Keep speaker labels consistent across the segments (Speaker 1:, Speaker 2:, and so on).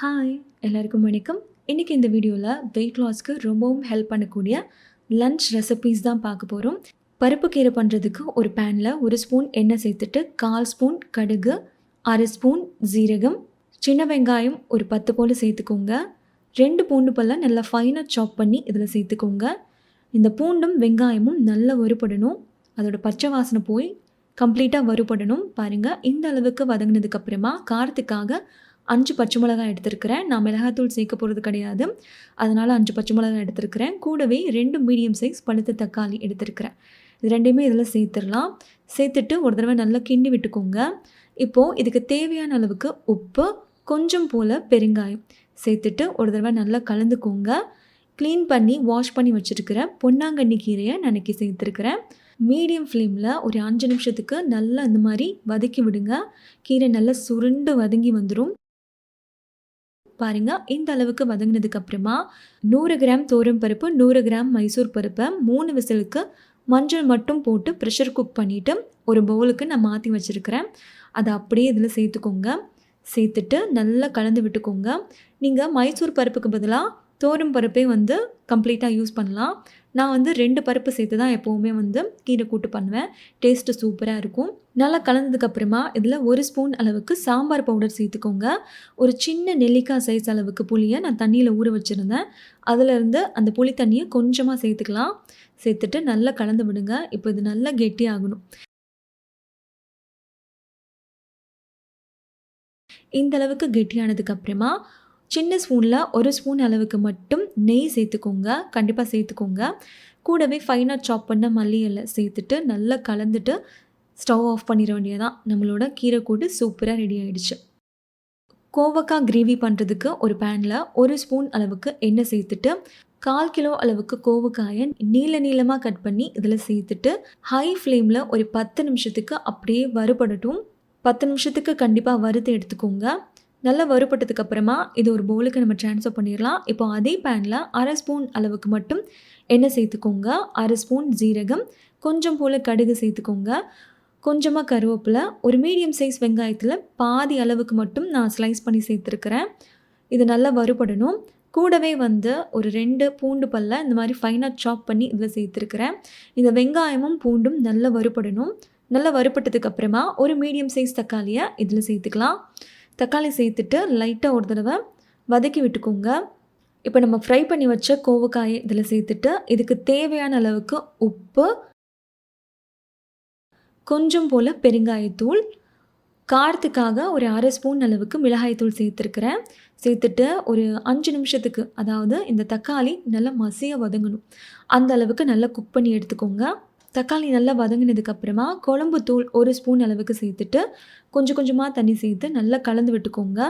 Speaker 1: Hi எல்லாருக்கும் வணக்கம். இன்றைக்கி இந்த வீடியோவில் வெயிட் லாஸ்க்கு ரொம்பவும் ஹெல்ப் பண்ணக்கூடிய லன்ச் ரெசிபீஸ் தான் பார்க்க போகிறோம். பருப்பு கீரை பண்ணுறதுக்கு ஒரு பேனில் 1 ஸ்பூன் எண்ணெய் சேர்த்துட்டு 1/4 ஸ்பூன் கடுகு, 1/2 ஸ்பூன் ஜீரகம், சின்ன வெங்காயம் ஒரு 10 போல் சேர்த்துக்கோங்க. 2 பூண்டு பல்லை நல்லா ஃபைனாக சாப் பண்ணி இதில் சேர்த்துக்கோங்க. இந்த பூண்டும் வெங்காயமும் நல்லா வறுபடணும். அதோட பச்சை வாசனை போய் கம்ப்ளீட்டாக வறுபடணும். பாருங்கள், இந்த அளவுக்கு வதங்கினதுக்கப்புறமா காரத்துக்காக 5 பச்சை மிளகாய் எடுத்துருக்கிறேன். நான் மிளகாத்தூள் சேர்க்க போகிறது கிடையாது, அதனால் 5 பச்சை மிளகாய் எடுத்துருக்கிறேன். கூடவே 2 மீடியம் சைஸ் பழுத்த தக்காளி எடுத்துருக்கிறேன். இது ரெண்டையுமே இதில் சேர்த்துடலாம். சேர்த்துட்டு ஒரு தடவை நல்லா கிண்டி விட்டுக்கோங்க. இப்போது இதுக்கு தேவையான அளவுக்கு உப்பு, கொஞ்சம் போல் பெருங்காயம் சேர்த்துட்டு ஒரு தடவை நல்லா கலந்துக்கோங்க. க்ளீன் பண்ணி வாஷ் பண்ணி வச்சுருக்கிற பொன்னாங்கண்ணி கீரையை நனைக்கி சேர்த்துருக்கிறேன். மீடியம் ஃப்ளேமில் ஒரு 5 நிமிஷத்துக்கு நல்லா இந்த மாதிரி வதக்கி விடுங்க. கீரை நல்லா சுருண்டு வதங்கி வந்துடும். பாருங்கள், இந்த அளவுக்கு வதங்கினதுக்கப்புறமா 100 கிராம் பருப்பு, 100 கிராம் மைசூர் பருப்பை 3 விசிலுக்கு மஞ்சள் மட்டும் போட்டு ப்ரெஷர் குக் பண்ணிவிட்டு ஒரு பவுலுக்கு நான் மாற்றி வச்சுருக்கிறேன். அதை அப்படியே இதில் சேர்த்துக்கோங்க. சேர்த்துட்டு நல்லா கலந்து விட்டுக்கோங்க. நீங்கள் மைசூர் பருப்புக்கு பதிலாக பருப்பே கம்ப்ளீட்டாக யூஸ் பண்ணலாம். நான் 2 பருப்பு சேர்த்து தான் எப்போவுமே கீரை கூட்டு பண்ணுவேன். டேஸ்ட்டு சூப்பராக இருக்கும். நல்லா கலந்ததுக்கப்புறமா இதில் 1 ஸ்பூன் அளவுக்கு சாம்பார் பவுடர் சேர்த்துக்கோங்க. ஒரு சின்ன நெல்லிக்காய் சைஸ் அளவுக்கு புளியை நான் தண்ணியில் ஊற வச்சுருந்தேன். அதிலேருந்து அந்த புளி தண்ணியை கொஞ்சமாக சேர்த்துக்கலாம். சேர்த்துட்டு நல்லா கலந்து விடுங்க. இப்போ இது நல்லா கெட்டியாகணும். இந்த அளவுக்கு கெட்டியானதுக்கப்புறமா சின்ன ஸ்பூனில் 1 ஸ்பூன் அளவுக்கு மட்டும் நெய் சேர்த்துக்கோங்க. கண்டிப்பாக சேர்த்துக்கோங்க. கூடவே ஃபைனாக சாப் பண்ண மல்லி இலை சேர்த்துட்டு நல்லா கலந்துட்டு ஸ்டவ் ஆஃப் பண்ணிட வேண்டியதான். நம்மளோட கீரை கூட்டு சூப்பராக ரெடி ஆகிடுச்சு. கோவக்காய் கிரேவி பண்ணுறதுக்கு ஒரு பேனில் 1 ஸ்பூன் அளவுக்கு எண்ணெய் சேர்த்துட்டு 1/4 கிலோ அளவுக்கு கோவக்காயை நீளமாக கட் பண்ணி இதில் சேர்த்துட்டு ஹை ஃப்ளேமில் ஒரு 10 நிமிஷத்துக்கு அப்படியே வறுபடட்டும். 10 நிமிஷத்துக்கு கண்டிப்பாக வறுத்து எடுத்துக்கோங்க. நல்லா வறுபட்டதுக்கப்புறமா இது ஒரு பவுலுக்கு நம்ம ட்ரான்ஸ்ஃபர் பண்ணிடலாம். இப்போ அதே பேனில் 1/2 ஸ்பூன் அளவுக்கு மட்டும் எண்ணெய் சேர்த்துக்கோங்க. 1/2 ஸ்பூன் ஜீரகம், கொஞ்சம் போல் கடுகு சேர்த்துக்கோங்க. கொஞ்சமாக கருவேப்பிலை, ஒரு மீடியம் சைஸ் வெங்காயத்தில் பாதி அளவுக்கு மட்டும் நான் ஸ்லைஸ் பண்ணி சேர்த்துருக்கிறேன். இது நல்லா வறுபடணும். கூடவே ஒரு 2 பூண்டு பல்லை இந்த மாதிரி ஃபைனாக சாப் பண்ணி இதில் சேர்த்துருக்கிறேன். இந்த வெங்காயமும் பூண்டும் நல்லா வறுபடணும். நல்லா வறுபட்டதுக்கப்புறமா ஒரு மீடியம் சைஸ் தக்காளியை இதில் சேர்த்துக்கலாம். தக்காளி சேர்த்துட்டு லைட்டாக ஒரு தடவை வதக்கி விட்டுக்கோங்க. இப்போ நம்ம ஃப்ரை பண்ணி வச்ச கோவக்காயை இதில் சேர்த்துட்டு இதுக்கு தேவையான அளவுக்கு உப்பு, கொஞ்சம் போல் பெருங்காயத்தூள், காரத்துக்காக ஒரு 1/2 ஸ்பூன் அளவுக்கு மிளகாய்த்தூள் சேர்த்துருக்கிறேன். சேர்த்துட்டு ஒரு 5 நிமிஷத்துக்கு, அதாவது இந்த தக்காளி நல்லா மசியாக வதங்கணும், அந்த அளவுக்கு நல்லா குக் பண்ணி எடுத்துக்கோங்க. தக்காளி நல்லா வதங்கினதுக்கப்புறமா குழம்பு தூள் 1 ஸ்பூன் அளவுக்கு சேர்த்துட்டு கொஞ்சம் கொஞ்சமாக தண்ணி சேர்த்து நல்லா கலந்து விட்டுக்கோங்க.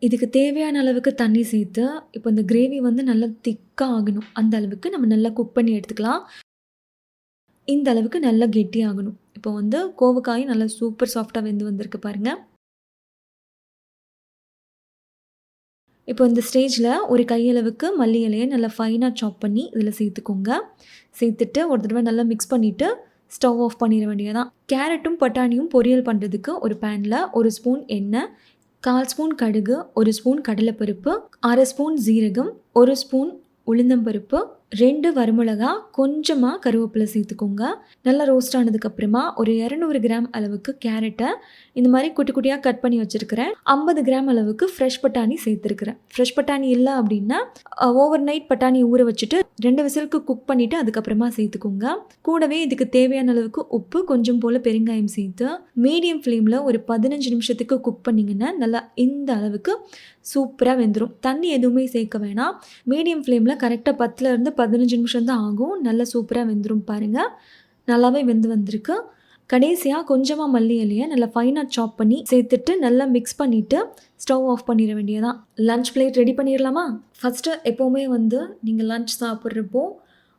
Speaker 1: இதுக்கு தேவையான அளவுக்கு தண்ணி சேர்த்து இப்போ இந்த கிரேவி நல்லா திக்காக ஆகணும். அந்த அளவுக்கு நம்ம நல்லா குக் பண்ணி எடுத்துக்கலாம். இந்த அளவுக்கு நல்லா கெட்டி ஆகணும். இப்போ கோவக்காய் நல்லா சூப்பர் சாஃப்டாக வெந்து வந்திருக்கு பாருங்கள். இப்போ இந்த ஸ்டேஜில் ஒரு கையளவுக்கு மல்லி இலையை நல்லா ஃபைனாக சாப் பண்ணி இதில் சேர்த்துக்கோங்க. சேர்த்துட்டு ஒரு தடவை நல்லா மிக்ஸ் பண்ணிவிட்டு ஸ்டவ் ஆஃப் பண்ணிட வேண்டியதான். கேரட்டும் பட்டாணியும் பொரியல் பண்ணுறதுக்கு ஒரு பேனில் 1 ஸ்பூன் எண்ணெய், 1/4 ஸ்பூன் கடுகு, 1 ஸ்பூன் கடலைப்பருப்பு, 1/2 ஸ்பூன் ஜீரகம், 1 ஸ்பூன் உளுந்தம்பருப்பு, 2 வரமிளகா, கொஞ்சமாக கருவேப்பிலை சேர்த்துக்கோங்க. நல்லா ரோஸ்ட் ஆனதுக்கப்புறமா ஒரு 200 கிராம் அளவுக்கு கேரட்டை இந்த மாதிரி குட்டி குட்டியாக கட் பண்ணி வச்சுருக்கிறேன். 50 கிராம் அளவுக்கு ஃப்ரெஷ் பட்டாணி சேர்த்துருக்கிறேன். ஃப்ரெஷ் பட்டாணி இல்லை அப்படின்னா ஓவர் நைட் பட்டாணி ஊற வச்சுட்டு 2 விசிலுக்கு குக் பண்ணிவிட்டு அதுக்கப்புறமா சேர்த்துக்கோங்க. கூடவே இதுக்கு தேவையான அளவுக்கு உப்பு, கொஞ்சம் போல் பெருங்காயம் சேர்த்து மீடியம் ஃப்ளேமில் ஒரு 15 நிமிஷத்துக்கு குக் பண்ணிங்கன்னா நல்லா இந்த அளவுக்கு சூப்பராக வெந்துடும். தண்ணி எதுவுமே சேர்க்க வேணாம். மீடியம் ஃப்ளேமில் கரெக்டாக 10லேருந்து 15 நிமிஷம் தான் ஆகும். நல்லா சூப்பராக வெந்துடும் பாருங்கள். நல்லாவே வெந்து வந்திருக்கு. கடைசியாக கொஞ்சமாக மல்லி இலையை நல்லா ஃபைனாக சாப் பண்ணி சேர்த்துட்டு நல்லா மிக்ஸ் பண்ணிவிட்டு ஸ்டவ் ஆஃப் பண்ணிட வேண்டியதான். லன்ச் பிளேட் ரெடி பண்ணிடலாமா? ஃபஸ்ட்டு எப்போவுமே நீங்கள் லன்ச் சாப்பிட்றப்போ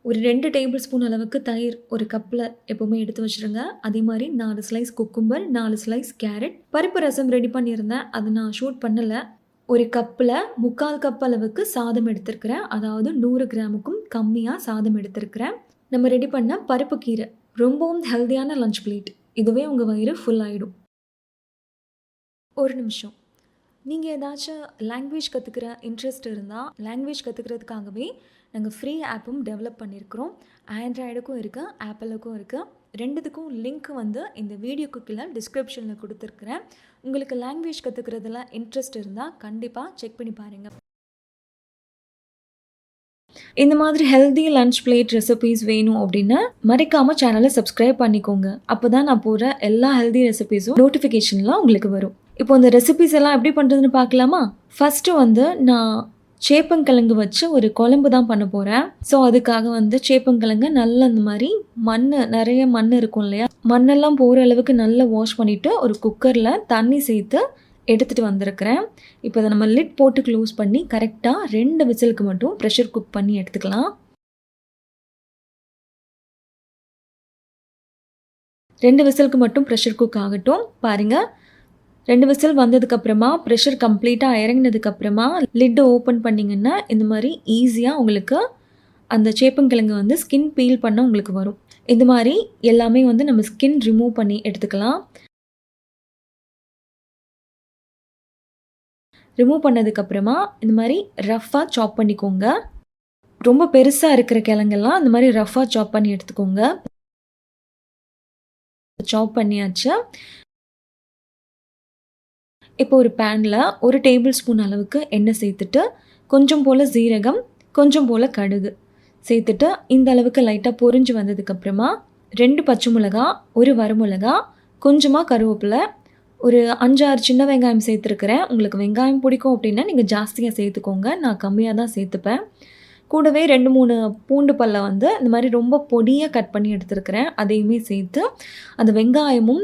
Speaker 1: ஒரு 2 டேபிள் ஸ்பூன் அளவுக்கு தயிர் ஒரு கப்பில் எப்போவுமே எடுத்து வச்சுருங்க. அதே மாதிரி 4 ஸ்லைஸ் குக்கும்பர், 4 ஸ்லைஸ் கேரட், பருப்பு ரசம் ரெடி பண்ணியிருந்தேன். அது நான் ஷூட் பண்ணலை. ஒரு கப்பில் 3/4 கப் அளவுக்கு சாதம் எடுத்துருக்கிறேன். அதாவது 100 கிராமுக்கும் கம்மியாக சாதம் எடுத்துருக்கிறேன். நம்ம ரெடி பண்ண பருப்பு கீரை ரொம்பவும் ஹெல்த்தியான லன்ச் பிளேட். இதுவே உங்கள் வயிறு ஃபுல் ஆகிடும். ஒரு நிமிஷம். நீங்கள் ஏதாச்சும் லாங்குவேஜ் கற்றுக்கிற இன்ட்ரெஸ்ட் இருந்தால் லாங்குவேஜ் கற்றுக்கிறதுக்காகவே நாங்கள் ஃப்ரீ ஆப்பும் டெவலப் பண்ணியிருக்கிறோம். ஆண்ட்ராய்டுக்கும் இருக்குது, ஆப்பிளுக்கும் இருக்குது. ரெண்டுத்துக்கும் லிங்க் வந்து இந்த வீடியோக்கு கீழே டிஸ்கிரிப்ஷனில் கொடுத்துருக்குறேன். உங்களுக்கு லாங்குவேஜ் கற்றுக்கிறதுல இன்ட்ரெஸ்ட் இருந்தால் கண்டிப்பாக செக் பண்ணி பாருங்கள். இந்த மாதிரி ஹெல்தி லன்ச் பிளேட் ரெசிபீஸ் வேணும் அப்படின்னா மறக்காமல் சேனலை சப்ஸ்கிரைப் பண்ணிக்கோங்க. அப்போ தான் நான் போகிற எல்லா ஹெல்தி ரெசிபீஸும் நோட்டிஃபிகேஷன்லாம் உங்களுக்கு வரும். இப்போ இந்த ரெசிபீஸ் எல்லாம் எப்படி பண்ணுறதுன்னு பார்க்கலாமா? ஃபஸ்ட்டு வந்து நான் சேப்பங்கிழங்கு வச்சு ஒரு குழம்பு தான் பண்ண போகிறேன். ஸோ அதுக்காக வந்து சேப்பங்கிழங்கு நல்லா இந்த மாதிரி நிறைய மண் இருக்கும் இல்லையா, மண்ணெல்லாம் போகிற அளவுக்கு நல்லா வாஷ் பண்ணிவிட்டு ஒரு குக்கரில் தண்ணி சேர்த்து எடுத்துகிட்டு வந்திருக்கிறேன். இப்போ அதை நம்ம லிட் போட்டு க்ளோஸ் பண்ணி கரெக்டாக 2 விசிலுக்கு மட்டும் ப்ரெஷர் குக் பண்ணி எடுத்துக்கலாம். 2 விசிலுக்கு மட்டும் ப்ரெஷர் குக் ஆகட்டும். பாருங்கள், 2 விசில் வந்ததுக்கப்புறமா ப்ரெஷர் கம்ப்ளீட்டாக இறங்கினதுக்கப்புறமா லிட்டு ஓப்பன் பண்ணிங்கன்னா இந்த மாதிரி ஈஸியாக உங்களுக்கு அந்த சேப்பங்கிழங்கு வந்து ஸ்கின் பீல் பண்ண உங்களுக்கு வரும். இந்த மாதிரி எல்லாமே வந்து நம்ம ஸ்கின் ரிமூவ் பண்ணி எடுத்துக்கலாம். ரிமூவ் பண்ணதுக்கப்புறமா இந்த மாதிரி ரஃப்பாக சாப் பண்ணிக்கோங்க. ரொம்ப பெருசாக இருக்கிற கிழங்கெல்லாம் இந்த மாதிரி ரஃப்பாக சாப் பண்ணி எடுத்துக்கோங்க. சாப் பண்ணியாச்சு. இப்போ ஒரு பேனில் 1 டேபிள் ஸ்பூன் அளவுக்கு எண்ணெய் சேர்த்துட்டு கொஞ்சம் போல் சீரகம், கொஞ்சம் போல் கடுகு சேர்த்துட்டு இந்த அளவுக்கு லைட்டாக பொரிஞ்சு வந்ததுக்கப்புறமா 2 பச்சை மிளகா, 1 வரமிளகா, கொஞ்சமாக கருவேப்பிலை, ஒரு 5-6 சின்ன வெங்காயம் சேர்த்துருக்கிறேன். உங்களுக்கு வெங்காயம் பிடிக்கும் அப்படின்னா நீங்கள் ஜாஸ்தியாக சேர்த்துக்கோங்க. நான் கம்மியாக தான் சேர்த்துப்பேன். கூடவே 2-3 பூண்டு பல்லை வந்து இந்த மாதிரி ரொம்ப பொடியாக கட் பண்ணி எடுத்துருக்கிறேன். அதையுமே சேர்த்து அந்த வெங்காயமும்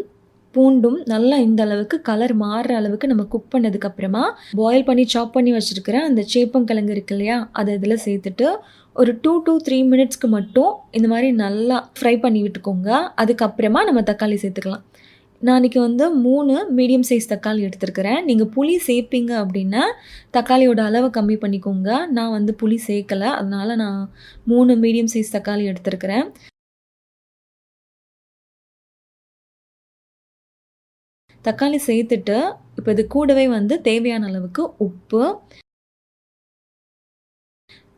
Speaker 1: பூண்டும் நல்லா இந்த அளவுக்கு கலர் மாறுற அளவுக்கு நம்ம குக் பண்ணதுக்கப்புறமா பாயில் பண்ணி சாப் பண்ணி வச்சுருக்கிறேன் அந்த சேப்பங்கிழங்கு இருக்கு இல்லையா, அதை இதில் சேர்த்துட்டு ஒரு 2 to 3 மினிட்ஸ்க்கு மட்டும் இந்த மாதிரி நல்லா ஃப்ரை பண்ணி விட்டுக்கோங்க. அதுக்கப்புறமா நம்ம தக்காளி சேர்த்துக்கலாம். நான் இன்றைக்கி வந்து 3 மீடியம் சைஸ் தக்காளி எடுத்துருக்கிறேன். நீங்கள் புளி சேர்ப்பீங்க அப்படின்னா தக்காளியோட அளவை கம்மி பண்ணிக்கோங்க. நான் வந்து புளி சேர்க்கலை, அதனால் நான் 3 மீடியம் சைஸ் தக்காளி எடுத்துருக்கிறேன். தக்காளி சேர்த்துட்டு இப்போ இது கூடவே வந்து தேவையான அளவுக்கு உப்பு,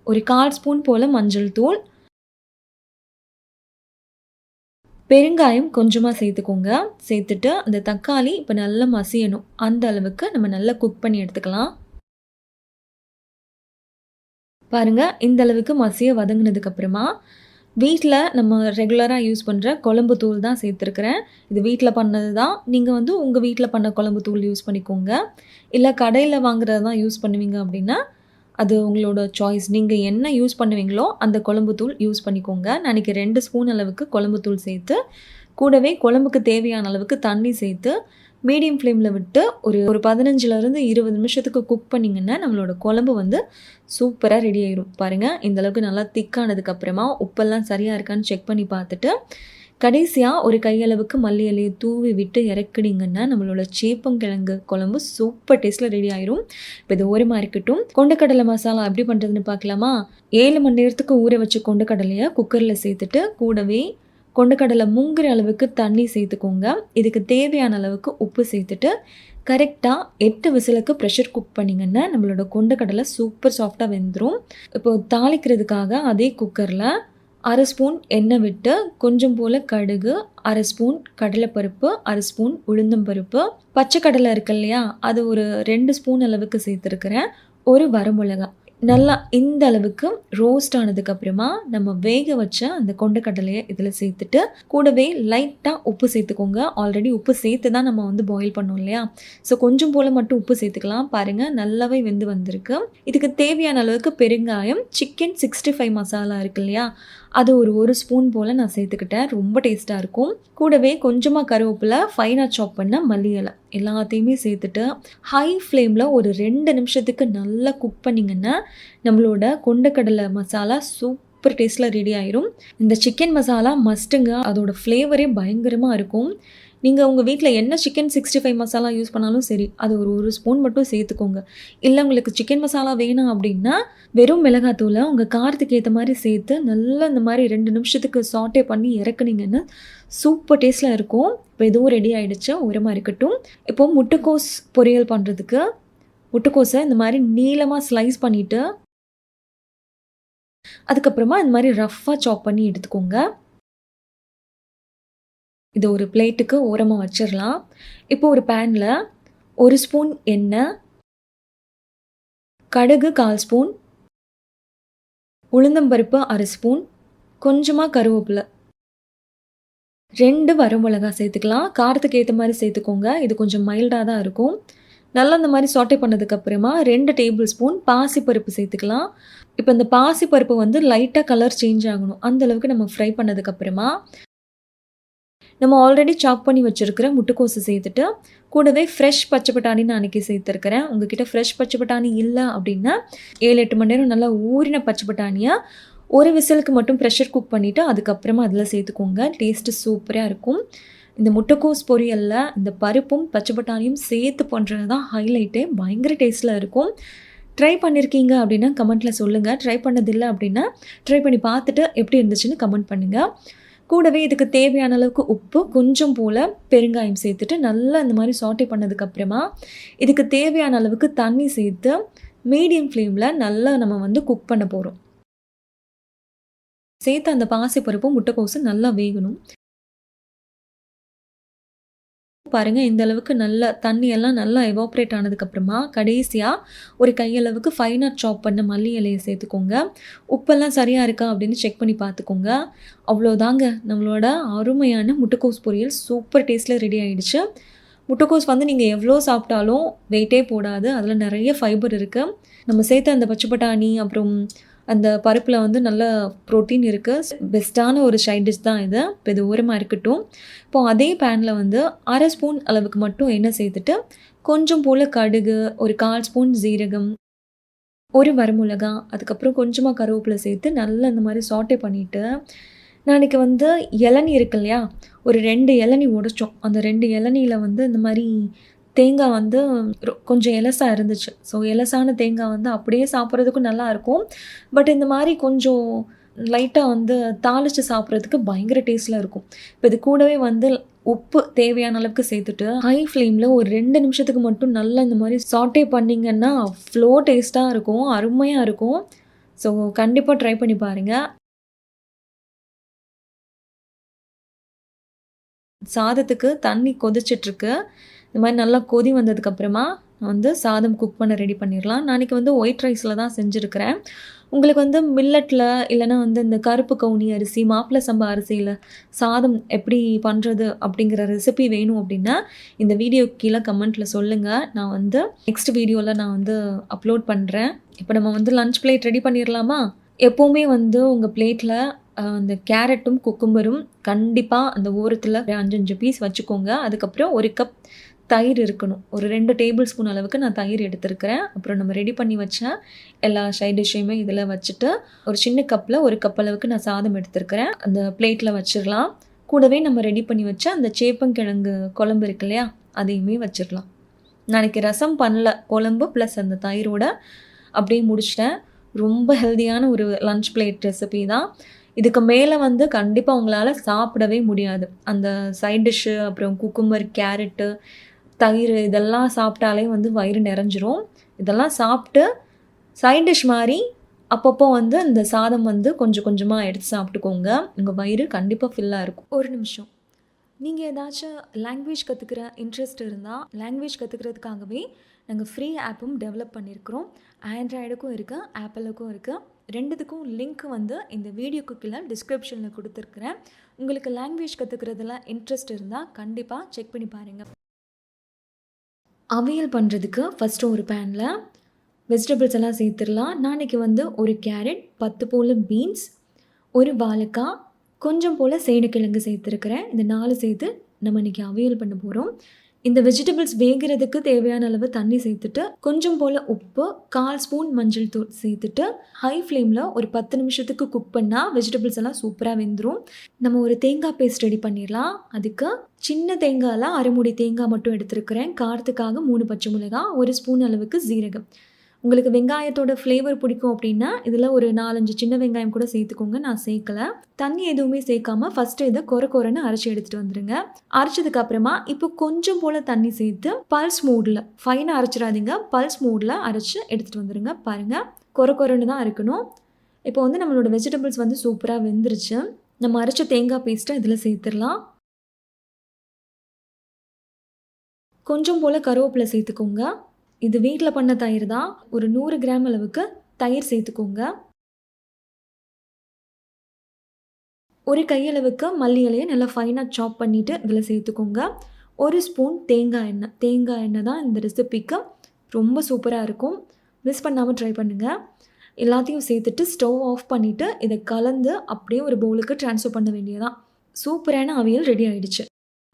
Speaker 1: ஒரு 1/4 ஸ்பூன் போல் மஞ்சள் தூள், பெருங்காயம் கொஞ்சமாக சேர்த்துக்கோங்க. சேர்த்துட்டு அந்த தக்காளி இப்போ நல்லா மசியணும், அந்த அளவுக்கு நம்ம நல்லா குக் பண்ணி எடுத்துக்கலாம். பாருங்கள், இந்த அளவுக்கு மசிய வதங்கினதுக்கப்புறமா வீட்டில் நம்ம ரெகுலராக யூஸ் பண்ணுற குழம்பு தூள் தான் சேர்த்துருக்குறேன். இது வீட்டில் பண்ணது தான். நீங்கள் வந்து உங்கள் வீட்டில் பண்ண குழம்பு தூள் யூஸ் பண்ணிக்கோங்க. இல்லை கடையில் வாங்குறது தான் யூஸ் பண்ணுவீங்க அப்படின்னா அது உங்களோட சாய்ஸ். நீங்கள் என்ன யூஸ் பண்ணுவீங்களோ அந்த குழம்பு தூள் யூஸ் பண்ணிக்கோங்க. நான் இன்றைக்கி 2 ஸ்பூன் அளவுக்கு குழம்பு தூள் சேர்த்து கூடவே குழம்புக்கு தேவையான அளவுக்கு தண்ணி சேர்த்து மீடியம் ஃப்ளேமில் விட்டு ஒரு 15லேருந்து 20 நிமிஷத்துக்கு குக் பண்ணிங்கன்னா நம்மளோட குழம்பு வந்து சூப்பராக ரெடி ஆயிடும். பாருங்கள், இந்தளவுக்கு நல்லா திக்கானதுக்கப்புறமா உப்பெல்லாம் சரியாக இருக்கான்னு செக் பண்ணி பார்த்துட்டு கடைசியாக ஒரு கையளவுக்கு மல்லி இலையை தூவி விட்டு இறக்குனீங்கன்னா நம்மளோட சேப்பங்கிழங்கு குழம்பு சூப்பர் டேஸ்ட்டில் ரெடி ஆயிரும். இப்போ இது ஓரமாக இருக்கட்டும். கொண்டக்கடலை மசாலா எப்படி பண்ணுறதுன்னு பார்க்கலாமா? 7 மணி நேரத்துக்கு ஊற வச்ச கொண்டக்கடலையை குக்கரில் சேர்த்துட்டு கூடவே கொண்டக்கடலை முங்குற அளவுக்கு தண்ணி சேர்த்துக்கோங்க. இதுக்கு தேவையான அளவுக்கு உப்பு சேர்த்துட்டு கரெக்டாக 8 விசிலுக்கு ப்ரெஷர் குக் பண்ணிங்கன்னா நம்மளோட கொண்டக்கடலை சூப்பர் சாஃப்டாக வெந்துடும். இப்போ தாளிக்கிறதுக்காக அதே குக்கரில் 1/2 ஸ்பூன் எண்ணெய் விட்டு கொஞ்சம் போல் கடுகு, 1/2 ஸ்பூன் கடலைப்பருப்பு, 1/2 ஸ்பூன் உளுந்தம்பருப்பு, பச்சை கடலை இருக்கு இல்லையா, அது ஒரு 2 ஸ்பூன் அளவுக்கு சேர்த்துருக்கிறேன். ஒரு வரமிளகா நல்லா இந்த அளவுக்கு ரோஸ்ட் ஆனதுக்கப்புறமா நம்ம வேக வச்ச அந்த கொண்டக்கடலையை இதில் சேர்த்துட்டு கூடவே லைட்டாக உப்பு சேர்த்துக்கோங்க. ஆல்ரெடி உப்பு சேர்த்து தான் நம்ம வந்து பாயில் பண்ணோம் இல்லையா, ஸோ கொஞ்சம் போல் மட்டும் உப்பு சேர்த்துக்கலாம். பாருங்கள், நல்லாவே வெந்து வந்திருக்கு. இதுக்கு தேவையான அளவுக்கு பெருங்காயம், சிக்கன் 65 மசாலா இருக்கு இல்லையா, அது ஒரு ஸ்பூன் போல் நான் சேர்த்துக்கிட்டேன். ரொம்ப டேஸ்ட்டாக இருக்கும். கூடவே கொஞ்சமாக கருவேப்பிலை, ஃபைனாக சாப் பண்ண மல்லி இலை எல்லாத்தையுமே சேர்த்துட்டு ஹை ஃப்ளேமில் ஒரு 2 நிமிஷத்துக்கு நல்லா குக் பண்ணிங்கன்னா நம்மளோட கொண்டக்கடலை மசாலா சூப்பர் டேஸ்ட்டில் ரெடி ஆயிரும். இந்த சிக்கன் மசாலா மஸ்ட்டுங்க, அதோட ஃப்ளேவரே பயங்கரமாக இருக்கும். நீங்கள் உங்கள் வீட்டில் என்ன சிக்கன் 65 மசாலா யூஸ் பண்ணாலும் சரி, அது ஒரு ஸ்பூன் மட்டும் சேர்த்துக்கோங்க. இல்லை உங்களுக்கு சிக்கன் மசாலா வேணும் அப்படின்னா வெறும் மிளகாத்தூளை உங்கள் காரத்துக்கு ஏற்ற மாதிரி சேர்த்து நல்லா இந்த மாதிரி 2 நிமிஷத்துக்கு சாட்டே பண்ணி இறக்குனீங்கன்னா சூப்பர் டேஸ்ட்டில் இருக்கும். இப்போ இதுவும் ரெடி ஆகிடுச்சு, உரமாக இருக்கட்டும். இப்போது முட்டைக்கோஸ் பொரியல் பண்ணுறதுக்கு முட்டைக்கோஸை இந்த மாதிரி நீளமாக ஸ்லைஸ் பண்ணிவிட்டு அதுக்கப்புறமா இந்த மாதிரி ரஃப்பாக சாப் பண்ணி எடுத்துக்கோங்க. இது ஒரு பிளேட்டுக்கு ஓரமாக வச்சிடலாம். இப்போ ஒரு பேனில் 1 ஸ்பூன் எண்ணெய், கடுகு 1/4 ஸ்பூன், உளுந்தம்பருப்பு 1/2 ஸ்பூன், கொஞ்சமாக கருவேப்பிலை, 2 வரமிளகாய் சேர்த்துக்கலாம். காரத்துக்கு ஏற்ற மாதிரி சேர்த்துக்கோங்க. இது கொஞ்சம் மைல்டாக தான் இருக்கும். நல்லா இந்த மாதிரி சாட்டே பண்ணதுக்கப்புறமா 2 டேபிள் ஸ்பூன் பாசிப்பருப்பு சேர்த்துக்கலாம். இப்போ இந்த பாசிப்பருப்பு வந்து லைட்டாக கலர் சேஞ்ச் ஆகணும். அந்தளவுக்கு நம்ம ஃப்ரை பண்ணதுக்கப்புறமா நம்ம ஆல்ரெடி சாப் பண்ணி வச்சுருக்கிற முட்டைக்கோஸு சேர்த்துட்டு கூடவே ஃப்ரெஷ் பச்சை பட்டாணி நான் அன்றைக்கி சேர்த்துருக்கிறேன். உங்ககிட்ட ஃப்ரெஷ் பச்சை பட்டாணி இல்லை அப்படின்னா 7-8 மணி நேரம் நல்லா ஊறின பச்சை பட்டாணியை ஒரு விசிலுக்கு மட்டும் ப்ரெஷர் குக் பண்ணிவிட்டு அதுக்கப்புறமா அதில் சேர்த்துக்கோங்க. டேஸ்ட்டு சூப்பராக இருக்கும். இந்த முட்டைக்கோஸ் பொரியலில் இந்த பருப்பும் பச்சை பட்டாணியும் சேர்த்து பண்ணுறது தான் ஹைலைட்டே. பயங்கர டேஸ்ட்டில் இருக்கும். ட்ரை பண்ணியிருக்கீங்க அப்படின்னா கமெண்ட்டில் சொல்லுங்கள். ட்ரை பண்ணதில்லை அப்படின்னா ட்ரை பண்ணி பார்த்துட்டு எப்படி இருந்துச்சுன்னு கமெண்ட் பண்ணுங்கள். கூடவே இதுக்கு தேவையான அளவுக்கு உப்பு, கொஞ்சம் போல் பெருங்காயம் சேர்த்துட்டு நல்லா இந்த மாதிரி சாட்டே பண்ணதுக்கப்புறமா இதுக்கு தேவையான அளவுக்கு தண்ணி சேர்த்து மீடியம் ஃப்ளேமில் நல்லா நம்ம வந்து குக் பண்ண போகிறோம். சேர்த்து அந்த பாசிப்பருப்பும் முட்டைக்கோஸும் நல்லா வேகணும். பாருங்கள், இந்த அளவுக்கு நல்லா தண்ணியெல்லாம் நல்லா எவாப்ரேட் ஆனதுக்கப்புறமா கடைசியாக ஒரு கையளவுக்கு ஃபைனாக சாப் பண்ண மல்லி இலையை சேர்த்துக்கோங்க. உப்பெல்லாம் சரியாக இருக்கா அப்படின்னு செக் பண்ணி பார்த்துக்கோங்க. அவ்வளோதாங்க, நம்மளோட அருமையான முட்டைக்கோஸ் பொரியல் சூப்பர் டேஸ்ட்டில் ரெடி ஆகிடுச்சு. முட்டைக்கோஸ் வந்து நீங்கள் எவ்வளோ சாப்பிட்டாலும் வெயிட்டே போடாது. அதில் நிறைய ஃபைபர் இருக்குது. நம்ம சேர்த்த அந்த பச்சை பட்டாணி அப்புறம் அந்த பருப்பில் வந்து நல்ல ப்ரோட்டீன் இருக்குது. பெஸ்ட்டான ஒரு சைட் டிஷ் தான் இது. இப்போ இது ஓரமாக இருக்கட்டும். இப்போது அதே பேனில் வந்து 1/2 ஸ்பூன் அளவுக்கு மட்டும் எண்ணெய் சேர்த்துட்டு கொஞ்சம் போல் கடுகு, ஒரு 1/4 ஸ்பூன் ஜீரகம், ஒரு வரமிளகா, அதுக்கப்புறம் கொஞ்சமாக கருவேப்பிலை சேர்த்து நல்லா இந்த மாதிரி சாட்டே பண்ணிவிட்டு நான் இன்றைக்கி வந்து இளநீ இருக்கு இல்லையா, ஒரு 2 இளநீ உடைச்சோம். அந்த 2 இளநியில் வந்து இந்த மாதிரி தேங்காய் வந்து கொஞ்சம் எலசாக இருந்துச்சு. ஸோ எலசான தேங்காய் வந்து அப்படியே சாப்பிட்றதுக்கும் நல்லாயிருக்கும். பட் இந்த மாதிரி கொஞ்சம் லைட்டாக வந்து தாளித்து சாப்பிட்றதுக்கு பயங்கர டேஸ்ட்டில் இருக்கும். இப்போ இது கூடவே வந்து உப்பு தேவையான அளவுக்கு சேர்த்துட்டு ஹை ஃப்ளேமில் ஒரு 2 நிமிஷத்துக்கு மட்டும் நல்லா இந்த மாதிரி சாட்டே பண்ணிங்கன்னா அவ்வளோ டேஸ்ட்டாக இருக்கும், அருமையாக இருக்கும். ஸோ கண்டிப்பாக ட்ரை பண்ணி பாருங்கள். சாதத்துக்கு தண்ணி கொதிச்சிட்ருக்கு. இந்த மாதிரி நல்லா கொதி வந்ததுக்கப்புறமா வந்து சாதம் குக் பண்ண ரெடி பண்ணிடலாம். நான் இன்றைக்கி வந்து ஒயிட் ரைஸில் தான் செஞ்சுருக்கிறேன். உங்களுக்கு வந்து மில்லட்டில் இல்லைனா வந்து இந்த கருப்பு கவுனி அரிசி, மாப்பிள்ளை சம்பா அரிசியில் சாதம் எப்படி பண்ணுறது அப்படிங்கிற ரெசிபி வேணும் அப்படின்னா இந்த வீடியோக்கு கீழே கமெண்ட்டில் சொல்லுங்கள். நான் வந்து நெக்ஸ்ட் வீடியோவில் நான் வந்து அப்லோட் பண்ணுறேன். இப்போ நம்ம வந்து லன்ச் பிளேட் ரெடி பண்ணிடலாமா? எப்போவுமே வந்து உங்கள் பிளேட்டில் அந்த கேரட்டும் குக்கும்பரும் கண்டிப்பாக அந்த ஓரத்தில் 5 பீஸ் வச்சுக்கோங்க. அதுக்கப்புறம் 1 கப் தயிர் இருக்கணும். ஒரு 2 டேபிள் ஸ்பூன் அளவுக்கு நான் தயிர் எடுத்துருக்கிறேன். அப்புறம் நம்ம ரெடி பண்ணி வச்ச எல்லா சைட் டிஷ்ஷையுமே இதில் வச்சுட்டு ஒரு சின்ன கப்பில் 1 கப் அளவுக்கு நான் சாதம் எடுத்துருக்கிறேன். அந்த பிளேட்டில் வச்சிடலாம். கூடவே நம்ம ரெடி பண்ணி வச்ச அந்த சேப்பங்கிழங்கு குழம்பு இருக்கு இல்லையா, அதையுமே வச்சிடலாம். நாளைக்கு ரசம் பண்ணல, குழம்பு ப்ளஸ் அந்த தயிரோட அப்படியே முடிச்சிட்டேன். ரொம்ப ஹெல்தியான ஒரு லன்ச் பிளேட் ரெசிபி தான். இதுக்கு மேலே வந்து கண்டிப்பாக உங்களால் சாப்பிடவே முடியாது. அந்த சைட் டிஷ்ஷு அப்புறம் குக்கும்பர், கேரட்டு, தயிர் இதெல்லாம் சாப்பிட்டாலே வந்து வயிறு நிறைஞ்சிரும். இதெல்லாம் சாப்பிட்டு சைட் டிஷ் மாதிரி அப்பப்போ வந்து இந்த சாதம் வந்து கொஞ்சம் கொஞ்சமாக எடுத்து சாப்பிட்டுக்கோங்க. உங்கள் வயிறு கண்டிப்பாக ஃபில்லாக இருக்கும். ஒரு நிமிஷம், நீங்கள் ஏதாச்சும் லாங்குவேஜ் கற்றுக்கிற இன்ட்ரெஸ்ட் இருந்தால் லாங்குவேஜ் கற்றுக்கிறதுக்காகவே நாங்கள் ஃப்ரீ ஆப்பும் டெவலப் பண்ணியிருக்கிறோம். ஆண்ட்ராய்டுக்கும் இருக்குது, ஆப்பிளுக்கும் இருக்குது. 2த்துக்கும் லிங்க் வந்து இந்த வீடியோக்கு கீழே டிஸ்கிரிப்ஷனில் கொடுத்துருக்குறேன். உங்களுக்கு லாங்குவேஜ் கற்றுக்கிறதுல இன்ட்ரெஸ்ட் இருந்தால் கண்டிப்பாக செக் பண்ணி பாருங்கள். அவியல் பண்ணுறதுக்கு ஃபஸ்ட்டு ஒரு பேனில் வெஜிடபிள்ஸ் எல்லாம் சேர்த்துடலாம். நாளைக்கு வந்து ஒரு கேரட், 10 போல் பீன்ஸ், ஒரு வாழைக்காய், கொஞ்சம் போல் சேனைக்கிழங்கு சேர்த்துருக்கிறேன். இந்த 4 சேர்த்து நம்ம இன்றைக்கி அவியல் பண்ண போகிறோம். இந்த வெஜிடபிள்ஸ் வேகிறதுக்கு தேவையான அளவு தண்ணி சேர்த்துட்டு கொஞ்சம் போல் உப்பு, 1/4 ஸ்பூன் மஞ்சள் தூள் சேர்த்துட்டு ஹை ஃப்ளேமில் ஒரு 10 நிமிஷத்துக்கு குக் பண்ணால் வெஜிடபிள்ஸ் எல்லாம் சூப்பராக வெந்துடும். நம்ம ஒரு தேங்காய் பேஸ்ட் ரெடி பண்ணிடலாம். அதுக்கு சின்ன தேங்காயில் 1/2 மூடி தேங்காய் மட்டும் எடுத்துருக்கிறேன். காரத்துக்காக 3 பச்சை மிளகாய், 1 ஸ்பூன் அளவுக்கு ஜீரகம், உங்களுக்கு வெங்காயத்தோட ஃப்ளேவர் பிடிக்கும் அப்படின்னா இதில் ஒரு 4-5 சின்ன வெங்காயம் கூட சேர்த்துக்கோங்க. நான் சேர்க்கல. தண்ணி எதுவுமே சேர்க்காம ஃபஸ்ட்டு இதை கொரன்னு அரைச்சி எடுத்துகிட்டு வந்துடுங்க. அரைச்சதுக்கப்புறமா இப்போ கொஞ்சம் போல் தண்ணி சேர்த்து பல்ஸ் மோடில், ஃபைனாக அரைச்சிடாதீங்க, பல்ஸ் மோடில் அரைச்சி எடுத்துகிட்டு வந்துடுங்க. பாருங்கள், கொரன்னு தான் இருக்கணும். இப்போ வந்து நம்மளோட வெஜிடபிள்ஸ் வந்து சூப்பராக வெந்துருச்சு. நம்ம அரைச்ச தேங்காய் பேஸ்ட்டை இதில் சேர்த்துடலாம். கொஞ்சம் போல் கருவேப்பிலை சேர்த்துக்கோங்க. இது வீட்டில் பண்ண தயிர் தான். ஒரு 100 கிராம் அளவுக்கு தயிர் சேர்த்துக்கோங்க. ஒரு கையளவுக்கு மல்லி இலையை நல்லா ஃபைனாக சாப் பண்ணிவிட்டு இதில் சேர்த்துக்கோங்க. 1 ஸ்பூன் தேங்காய் எண்ணெய். தேங்காய் எண்ணெய் தான் இந்த ரெசிபிக்கு ரொம்ப சூப்பராக இருக்கும். மிஸ் பண்ணாமல் ட்ரை பண்ணுங்கள். எல்லாத்தையும் சேர்த்துட்டு ஸ்டவ் ஆஃப் பண்ணிவிட்டு இதை கலந்து அப்படியே ஒரு பவுலுக்கு ட்ரான்ஸ்ஃபர் பண்ண வேண்டியதான். சூப்பரான அவியல் ரெடி ஆகிடுச்சு.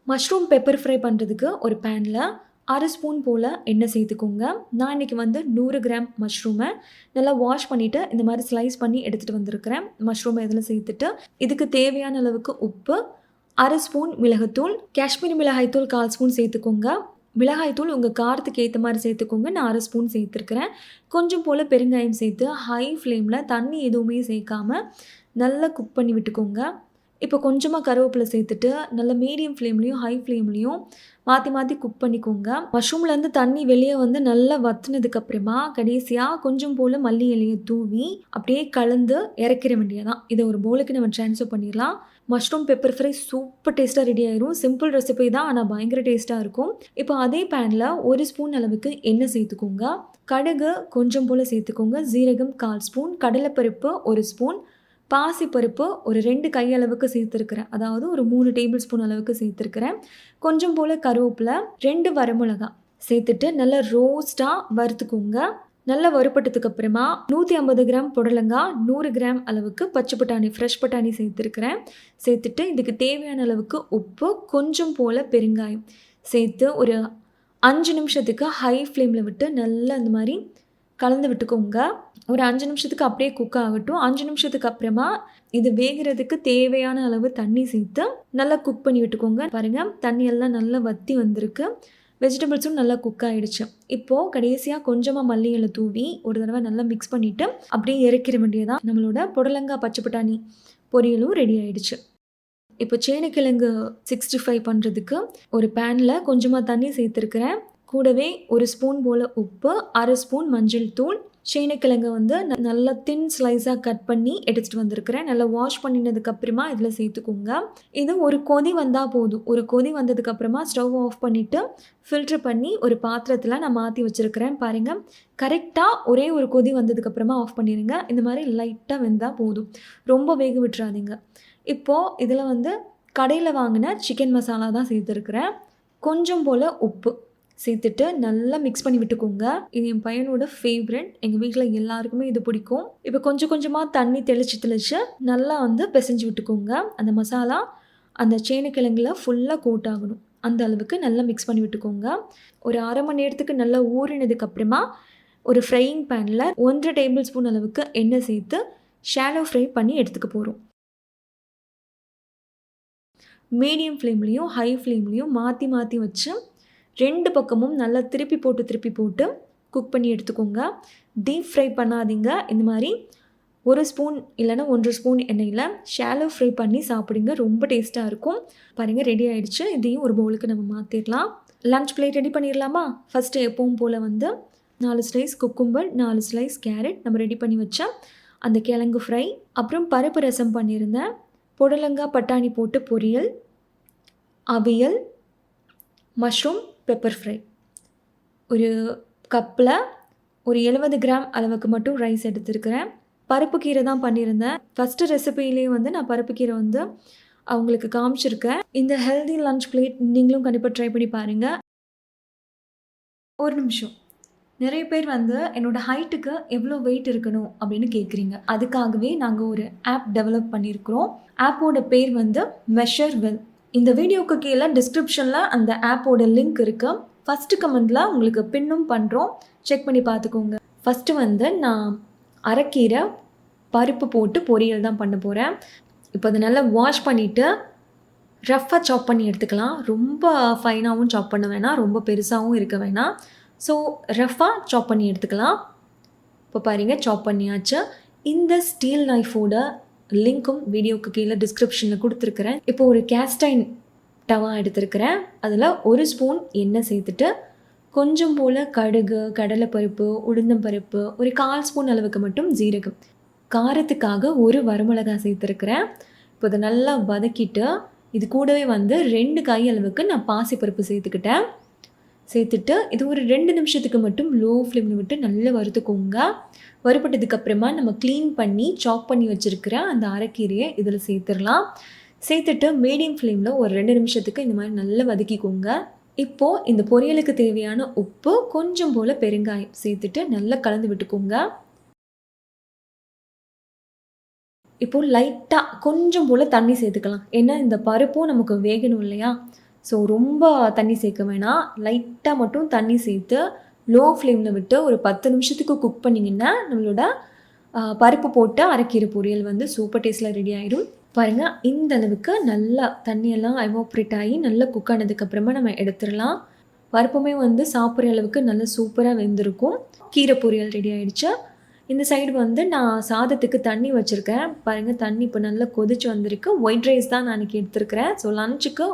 Speaker 1: மஷ்ரூம் பெப்பர் ஃப்ரை பண்ணுறதுக்கு ஒரு பேனில் 1/2 ஸ்பூன் போல் எண்ணெய் சேர்த்துக்கோங்க. நான் இன்றைக்கி வந்து 100 கிராம் மஷ்ரூமை நல்லா வாஷ் பண்ணிவிட்டு இந்த மாதிரி ஸ்லைஸ் பண்ணி எடுத்துகிட்டு வந்திருக்கிறேன். மஷ்ரூமை இதில் சேர்த்துட்டு இதுக்கு தேவையான அளவுக்கு உப்பு, 1/2 ஸ்பூன் மிளகுத்தூள், காஷ்மீரி மிளகாய்த்தூள் 1/4 ஸ்பூன் சேர்த்துக்கோங்க. மிளகாய்த்தூள் உங்கள் காரத்துக்கு ஏற்ற மாதிரி சேர்த்துக்கோங்க. நான் 1/2 ஸ்பூன் சேர்த்துருக்கிறேன். கொஞ்சம் போல் பெருங்காயம் சேர்த்து ஹை ஃப்ளேமில் தண்ணி எதுவுமே சேர்க்காமல் நல்லா குக் பண்ணி விட்டுக்கோங்க. இப்போ கொஞ்சமாக கருவேப்பிலை சேர்த்துட்டு நல்லா மீடியம் ஃப்ளேம்லேயும் ஹை ஃப்ளேம்லேயும் மாற்றி மாற்றி குக் பண்ணிக்கோங்க. மஷ்ரூம்லேருந்து தண்ணி வெளியே வந்து நல்லா வற்றினதுக்கப்புறமா கடைசியாக கொஞ்சம் போல் மல்லி இலையை தூவி அப்படியே கலந்து இறக்கிற வேண்டியதான். இதை ஒரு பவுலுக்கு நம்ம ட்ரான்ஸ்ஃபர் பண்ணிடலாம். மஷ்ரூம் பெப்பர் ஃப்ரை சூப்பர் டேஸ்ட்டாக ரெடி ஆயிரும். சிம்பிள் ரெசிபி தான், ஆனால் பயங்கர டேஸ்ட்டாக இருக்கும். இப்போ அதே பேனில் 1 ஸ்பூன் அளவுக்கு எண்ணெய் சேர்த்துக்கோங்க. கடுகு கொஞ்சம் போல் சேர்த்துக்கோங்க. ஜீரகம் 1/4 ஸ்பூன், கடலைப்பருப்பு 1 ஸ்பூன், பாசிப்பருப்பு ஒரு 2 கையளவுக்கு சேர்த்துருக்கிறேன். அதாவது ஒரு 3 டேபிள் ஸ்பூன் அளவுக்கு சேர்த்துருக்கிறேன். கொஞ்சம் போல் கருவேப்பிலை, 2 வரமிளகாய் சேர்த்துட்டு நல்லா ரோஸ்ட்டாக வறுத்துக்கோங்க. நல்லா வறுப்பட்டதுக்கு அப்புறமா 150 கிராம் புடலங்காய், 100 கிராம் அளவுக்கு பச்சை பட்டாணி, ஃப்ரெஷ் பட்டாணி சேர்த்துருக்கிறேன். சேர்த்துட்டு இதுக்கு தேவையான அளவுக்கு உப்பு, கொஞ்சம் போல் பெருங்காயம் சேர்த்து ஒரு 5 நிமிஷத்துக்கு ஹை ஃப்ளேமில் விட்டு நல்லா இந்த மாதிரி கலந்து விட்டுக்கோங்க. ஒரு 5 நிமிஷத்துக்கு அப்படியே குக் ஆகட்டும். 5 நிமிஷத்துக்கு அப்புறமா இது வேகிறதுக்கு தேவையான அளவு தண்ணி சேர்த்து நல்லா குக் பண்ணி விட்டுக்கோங்க. பாருங்கள், தண்ணியெல்லாம் நல்லா வற்றி வந்திருக்கு. வெஜிடபிள்ஸும் நல்லா குக் ஆகிடுச்சு. இப்போது கடைசியாக கொஞ்சமாக மல்லி இலை தூவி ஒரு தடவை நல்லா மிக்ஸ் பண்ணிவிட்டு அப்படியே இறக்கிற வேண்டியதான். நம்மளோட புடலங்காய் பச்சை பட்டாணி பொரியலும் ரெடி ஆகிடுச்சு. இப்போ சேனைக்கிழங்கு 65 பண்ணுறதுக்கு ஒரு பேனில் கொஞ்சமாக தண்ணி சேர்த்துருக்கிறேன். கூடவே 1 ஸ்பூன் போல் உப்பு, 1/2 ஸ்பூன் மஞ்சள் தூள், சேனைக்கிழங்கு வந்து நல்லா தின் ஸ்லைஸாக கட் பண்ணி எடுத்துகிட்டு வந்திருக்கிறேன். நல்லா வாஷ் பண்ணினதுக்கப்புறமா இதில் சேர்த்துக்கோங்க. இது ஒரு கொதி வந்தால் போதும். ஒரு கொதி வந்ததுக்கப்புறமா ஸ்டவ் ஆஃப் பண்ணிவிட்டு ஃபில்ட்ரு பண்ணி ஒரு பாத்திரத்தில் நான் மாற்றி வச்சுருக்கிறேன். பாருங்கள், கரெக்டாக ஒரே ஒரு கொதி வந்ததுக்கப்புறமா ஆஃப் பண்ணிடுங்க. இந்த மாதிரி லைட்டாக வெந்தால் போதும், ரொம்ப வேக விட்டுறாதீங்க. இப்போது இதில் வந்து கடையில் வாங்கின சிக்கன் மசாலா தான் சேர்த்துருக்கிறேன். கொஞ்சம் போல் உப்பு சேர்த்துட்டு நல்லா மிக்ஸ் பண்ணி விட்டுக்கோங்க. இது என் பையனோட ஃபேவரட். எங்கள் வீட்டில் எல்லாருக்குமே இது பிடிக்கும். இப்போ கொஞ்சம் கொஞ்சமாக தண்ணி தெளித்து நல்லா வந்து பிசைஞ்சு விட்டுக்கோங்க. அந்த மசாலா அந்த சேனைக்கிழங்குல ஃபுல்லாக கோட் ஆகணும். அந்த அளவுக்கு நல்லா மிக்ஸ் பண்ணி விட்டுக்கோங்க. ஒரு 1/2 மணி நேரத்துக்கு நல்லா ஊறினதுக்கப்புறமா ஒரு ஃப்ரையிங் பேனில் 1 டேபிள் ஸ்பூன் அளவுக்கு எண்ணெய் சேர்த்து ஷாலோ ஃப்ரை பண்ணி எடுத்துக்க போகிறோம். மீடியம் ஃப்ளேம்லேயும் ஹை ஃப்ளேம்லேயும் மாற்றி மாற்றி வச்சு 2 பக்கமும் நல்லா திருப்பி போட்டு குக் பண்ணி எடுத்துக்கோங்க. டீப் ஃப்ரை பண்ணாதீங்க. இந்த மாதிரி 1 ஸ்பூன் இல்லைன்னா 1.5 ஸ்பூன் எண்ணெயில் ஷாலோ ஃப்ரை பண்ணி சாப்பிடுங்க. ரொம்ப டேஸ்ட்டாக இருக்கும். பாருங்கள், ரெடி ஆகிடுச்சு. இதையும் ஒரு பவுலுக்கு நம்ம மாற்றிடலாம். லன்ச் பிளேட் ரெடி பண்ணிடலாமா? ஃபஸ்ட்டு எப்பவும் போல் வந்து 4 ஸ்லைஸ் குக்கும்பர், 4 ஸ்லைஸ் கேரட் நம்ம ரெடி பண்ணி வச்சா அந்த கிழங்கு ஃப்ரை, அப்புறம் பருப்பு ரசம் பண்ணியிருந்தேன், புடலங்காய் பட்டாணி போட்டு பொரியல், அவியல், மஷ்ரூம் பெப்பர் ஃப்ரை. ஒரு கப்பில் ஒரு 70 கிராம் அளவுக்கு மட்டும் ரைஸ் எடுத்துருக்கிறேன். பருப்பு கீரை தான் பண்ணியிருந்தேன். ஃபஸ்ட்டு ரெசிபிலேயே வந்து நான் பருப்பு கீரை வந்து அவங்களுக்கு காமிச்சிருக்கேன். இந்த ஹெல்தி லன்ச் பிளேட் நீங்களும் கண்டிப்பாக ட்ரை பண்ணி பாருங்கள். ஒரு நிமிஷம், நிறைய பேர் வந்து என்னோடய ஹைட்டுக்கு எவ்வளோ வெயிட் இருக்கணும் அப்படின்னு கேட்குறீங்க. அதுக்காகவே நாங்கள் ஒரு ஆப் டெவலப் பண்ணியிருக்கிறோம். ஆப்போட பேர் வந்து மெஷர் வெல். இந்த வீடியோக்கு கீழே டிஸ்கிரிப்ஷனில் அந்த ஆப்போட லிங்க் இருக்குது. ஃபஸ்ட்டு கமெண்டில் உங்களுக்கு பின்னும் பண்ணுறோம், செக் பண்ணி பார்த்துக்கோங்க. ஃபஸ்ட்டு வந்து நான் அரைக்கீரை பருப்பு போட்டு பொரியல் தான் பண்ண போகிறேன். இப்போ அதை நல்லா வாஷ் பண்ணிவிட்டு ரஃப்பாக சாப் பண்ணி எடுத்துக்கலாம். ரொம்ப ஃபைனாகவும் சாப் பண்ண வேணாம், ரொம்ப பெருசாகவும் இருக்க வேணாம். ஸோ ரஃப்பாக சாப் பண்ணி எடுத்துக்கலாம். இப்போ பாருங்கள் சாப் பண்ணியாச்சு. இந்த ஸ்டீல் நைஃபோட லிங்க்கும் வீடியோக்கு கீழே டிஸ்கிரிப்ஷனில் கொடுத்துருக்குறேன். இப்போ ஒரு கேஸ்டைன் டவா எடுத்துருக்கிறேன். அதில் 1 ஸ்பூன் எண்ணெய் சேர்த்துட்டு கொஞ்சம் போல் கடுகு, கடலைப்பருப்பு, உளுந்தம்பருப்பு, ஒரு 1/4 ஸ்பூன் அளவுக்கு மட்டும் ஜீரகம், காரத்துக்காக 1 வரமிளகாய் சேர்த்துருக்கிறேன். இப்போ இதை நல்லா வதக்கிட்டு இது கூடவே 2 கை அளவுக்கு நான் பாசிப்பருப்பு சேர்த்துக்கிட்டேன். சேர்த்துட்டு இது ஒரு 2 நிமிஷத்துக்கு மட்டும் லோ ஃப்ளேமில் விட்டு நல்லா வறுத்துக்கோங்க. வறுபட்டதுக்கப்புறமா நம்ம க்ளீன் பண்ணி சாப் பண்ணி வச்சுருக்கிற அந்த அரைக்கீரையை இதில் சேர்த்துடலாம். சேர்த்துட்டு மீடியம் ஃப்ளேமில் ஒரு 2 நிமிஷத்துக்கு இந்த மாதிரி நல்லா வதக்கிக்கோங்க. இப்போது இந்த பொரியலுக்கு தேவையான உப்பு, கொஞ்சம் போல் பெருங்காயம் சேர்த்துட்டு நல்லா கலந்து விட்டுக்கோங்க. இப்போது லைட்டாக கொஞ்சம் போல் தண்ணி சேர்த்துக்கலாம். ஏன்னா இந்த பருப்பும் நமக்கு வேகணும் இல்லையா? ஸோ ரொம்ப தண்ணி சேர்க்க வேணாம். லைட்டாக மட்டும் தண்ணி சேர்த்து லோ ஃப்ளேமில் விட்டு ஒரு 10 நிமிஷத்துக்கு குக் பண்ணிங்கன்னா நம்மளோட பருப்பு போட்டு அரைக்கீரை பொரியல் சூப்பர் டேஸ்ட்டில் ரெடி ஆகிடும். பாருங்கள், இந்த அளவுக்கு நல்லா தண்ணியெல்லாம் எவாப்ரேட் ஆகி நல்லா குக் ஆனதுக்கப்புறமா நம்ம எடுத்துடலாம். பருப்புமே சாப்பிட்ற அளவுக்கு நல்லா சூப்பராக வெந்திருக்கும். கீரை பொரியல் ரெடி ஆகிடுச்சு. இந்த சைடு நான் சாதத்துக்கு தண்ணி வச்சுருக்கேன். பாருங்கள், தண்ணி இப்போ நல்லா கொதிச்சு வந்திருக்கு. ஒயிட் ரைஸ் தான் நான் இன்றைக்கி எடுத்துருக்கிறேன். ஸோ லஞ்சுக்கு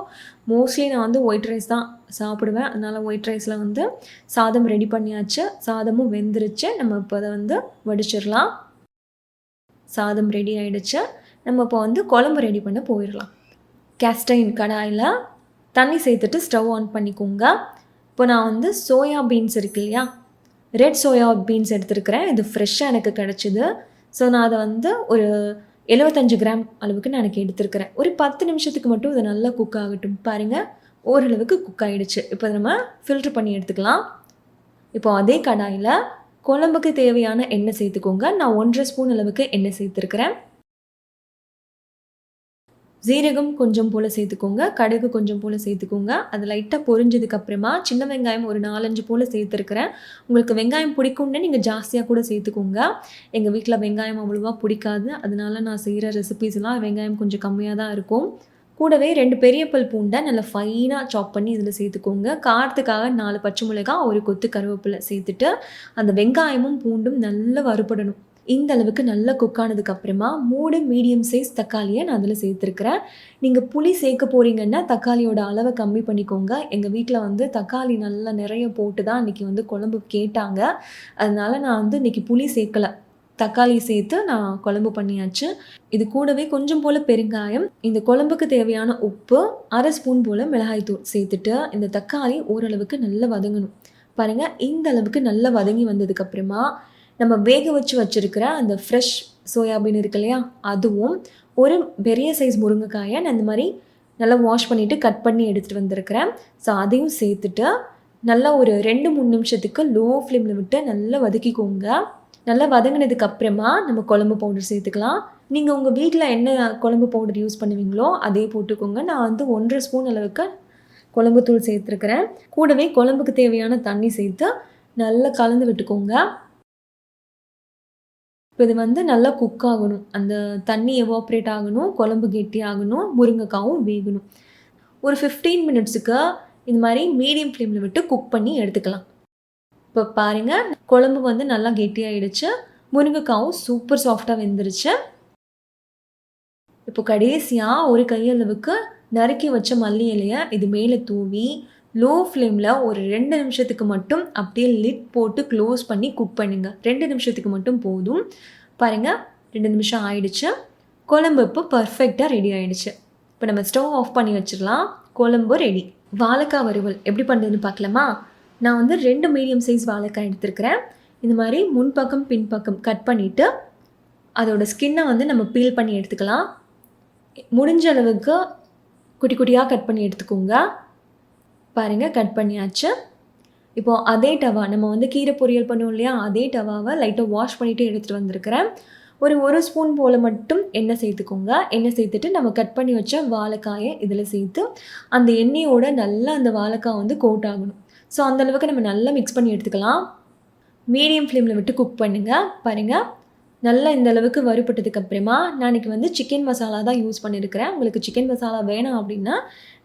Speaker 1: மோஸ்ட்லி நான் ஒயிட் ரைஸ் தான் சாப்பிடுவேன். அதனால் ஒயிட் ரைஸில் சாதம் ரெடி பண்ணியாச்சு. சாதமும் வெந்துருச்சு. நம்ம இப்போ அதை வடிச்சிடலாம். சாதம் ரெடி ஆகிடுச்சு. நம்ம இப்போ குழம்பு ரெடி பண்ண போயிடலாம். கேஸ்டைன் கடாயில் தண்ணி சேர்த்துட்டு ஸ்டவ் ஆன் பண்ணிக்கோங்க. இப்போ நான் சோயா பீன்ஸ் இருக்கு இல்லையா, ரெட் சோயா பீன்ஸ் எடுத்துருக்கிறேன். இது ஃப்ரெஷ்ஷாக எனக்கு கிடச்சிது. ஸோ நான் அதை ஒரு 75 கிராம் அளவுக்கு நான் எனக்கு எடுத்துருக்கிறேன். ஒரு 10 நிமிஷத்துக்கு மட்டும் இதை நல்லா குக் ஆகட்டும். பாருங்கள், ஓரளவுக்கு குக் ஆகிடுச்சு. இப்போ நம்ம ஃபில்ட்ரு பண்ணி எடுத்துக்கலாம். இப்போ அதே கடாயில் குழம்புக்கு தேவையான எண்ணெய் சேர்த்துக்கோங்க. நான் 1.5 ஸ்பூன் அளவுக்கு எண்ணெய் சேர்த்துருக்கிறேன். ஜீரகம் கொஞ்சம் போல் சேர்த்துக்கோங்க, கடுகு கொஞ்சம் போல் சேர்த்துக்கோங்க. அது லைட்டாக பொரிஞ்சதுக்கப்புறமா சின்ன வெங்காயம் ஒரு 4-5 போல் சேர்த்துருக்கிறேன். உங்களுக்கு வெங்காயம் பிடிக்கும்னு நீங்கள் ஜாஸ்தியாக கூட சேர்த்துக்கோங்க. எங்கள் வீட்டில் வெங்காயம் அவ்வளோவா பிடிக்காது. அதனால நான் செய்கிற ரெசிபீஸ்லாம் வெங்காயம் கொஞ்சம் கம்மியாக தான் இருக்கும். கூடவே 2 பெரிய பல் பூண்டை நல்லா ஃபைனாக சாப் பண்ணி இதில் சேர்த்துக்கோங்க. காரத்துக்காக 4 பச்சை மிளகாய், ஒரு கொத்து கருவேப்பிலை சேர்த்துட்டு அந்த வெங்காயமும் பூண்டும் நல்லா வறுபடணும். இந்த அளவுக்கு நல்லா குக் ஆனதுக்கப்புறமா 3 மீடியம் சைஸ் தக்காளியை நான் அதில் சேர்த்துருக்கிறேன். நீங்கள் புளி சேர்க்க போகிறீங்கன்னா தக்காளியோட அளவை கம்மி பண்ணிக்கோங்க. எங்கள் வீட்டில் தக்காளி நல்லா நிறைய போட்டு தான் இன்றைக்கி குழம்பு கேட்டாங்க. அதனால் நான் இன்றைக்கி புளி சேர்க்கலை, தக்காளி சேர்த்து நான் குழம்பு பண்ணியாச்சு. இது கூடவே கொஞ்சம் போல் பெருங்காயம், இந்த குழம்புக்கு தேவையான உப்பு, 1/2 ஸ்பூன் போல் மிளகாய்த்தூள் சேர்த்துட்டு இந்த தக்காளி ஓரளவுக்கு நல்லா வதங்கணும். பாருங்கள், இந்த அளவுக்கு நல்லா வதங்கி வந்ததுக்கப்புறமா நம்ம வேக வச்சுருக்கிற அந்த ஃப்ரெஷ் சோயாபீன் இருக்கு இல்லையா, அதுவும் ஒரு பெரிய சைஸ் முருங்கைக்காயை நான் இந்த மாதிரி நல்லா வாஷ் பண்ணிவிட்டு கட் பண்ணி எடுத்துகிட்டு வந்திருக்கிறேன். ஸோ அதையும் சேர்த்துட்டு நல்லா ஒரு 2-3 நிமிஷத்துக்கு லோ ஃப்ளேமில் விட்டு நல்லா வதக்கிக்கோங்க. நல்லா வதங்கினதுக்கப்புறமா நம்ம குழம்பு பவுடர் சேர்த்துக்கலாம். நீங்கள் உங்கள் வீட்டில் என்ன குழம்பு பவுடர் யூஸ் பண்ணுவீங்களோ அதே போட்டுக்கோங்க. நான் 1.5 ஸ்பூன் அளவுக்கு குழம்பு தூள் சேர்த்துருக்கிறேன். கூடவே குழம்புக்கு தேவையான தண்ணி சேர்த்து நல்லா கலந்து விட்டுக்கோங்க. இப்போ இது நல்லா குக் ஆகணும். அந்த தண்ணி எவாப்ரேட் ஆகணும், குழம்பு கெட்டி ஆகணும், முருங்கைக்காவும் வேகணும். ஒரு 15 மினிட்ஸுக்கு இந்த மாதிரி மீடியம் ஃப்ளேமில் விட்டு குக் பண்ணி எடுத்துக்கலாம். இப்போ பாருங்கள், குழம்பு நல்லா கெட்டியாகிடுச்சு. முருங்கைக்காவும் சூப்பர் சாஃப்டாக வெந்துருச்சு. இப்போ கடைசியாக ஒரு கையளவுக்கு நறுக்கி வச்ச மல்லி இலையை இது மேலே தூவி லோ ஃப்ளேமில் ஒரு 2 நிமிஷத்துக்கு மட்டும் அப்படியே லிட் போட்டு க்ளோஸ் பண்ணி குக் பண்ணுங்கள். 2 நிமிஷத்துக்கு மட்டும் போதும். பாருங்கள், 2 நிமிஷம் ஆயிடுச்சு. குழம்பு இப்போ பர்ஃபெக்டாக ரெடி ஆகிடுச்சு. இப்போ நம்ம ஸ்டவ் ஆஃப் பண்ணி வச்சிடலாம். குழம்பு ரெடி. வாழைக்காய் வறுவல் எப்படி பண்ணுறதுன்னு பார்க்கலாமா? நான் 2 மீடியம் சைஸ் வாழைக்காய் எடுத்துருக்கிறேன். இந்த மாதிரி முன்பக்கம் பின்பக்கம் கட் பண்ணிவிட்டு அதோட ஸ்கின்னை நம்ம பீல் பண்ணி எடுத்துக்கலாம். முடிஞ்ச அளவுக்கு குட்டி குட்டியாக கட் பண்ணி எடுத்துக்கோங்க. பாருங்கள், கட் பண்ணியாச்சு. இப்போது அதே டவா நம்ம கீரை பொரியல் பண்ணுவோம் இல்லையா, அதே டவாவை லைட்டாக வாஷ் பண்ணிவிட்டு எடுத்துகிட்டு வந்திருக்கிறேன். ஒரு 1 ஸ்பூன் போல் மட்டும் எண்ணெய் சேர்த்துக்கோங்க. எண்ணெய் சேர்த்துட்டு நம்ம கட் பண்ணி வச்ச வாழைக்காயை இதில் சேர்த்து அந்த எண்ணெயோட நல்லா அந்த வாழைக்காய் கோட் ஆகணும். ஸோ அந்தளவுக்கு நம்ம நல்லா மிக்ஸ் பண்ணி எடுத்துக்கலாம். மீடியம் ஃப்ளேமில் விட்டு குக் பண்ணுங்கள். பாருங்கள், நல்லா இந்த அளவுக்கு வறுபட்டதுக்கப்புறமா நான் இன்றைக்கி சிக்கன் மசாலா தான் யூஸ் பண்ணியிருக்கிறேன். உங்களுக்கு சிக்கன் மசாலா வேணாம் அப்படின்னா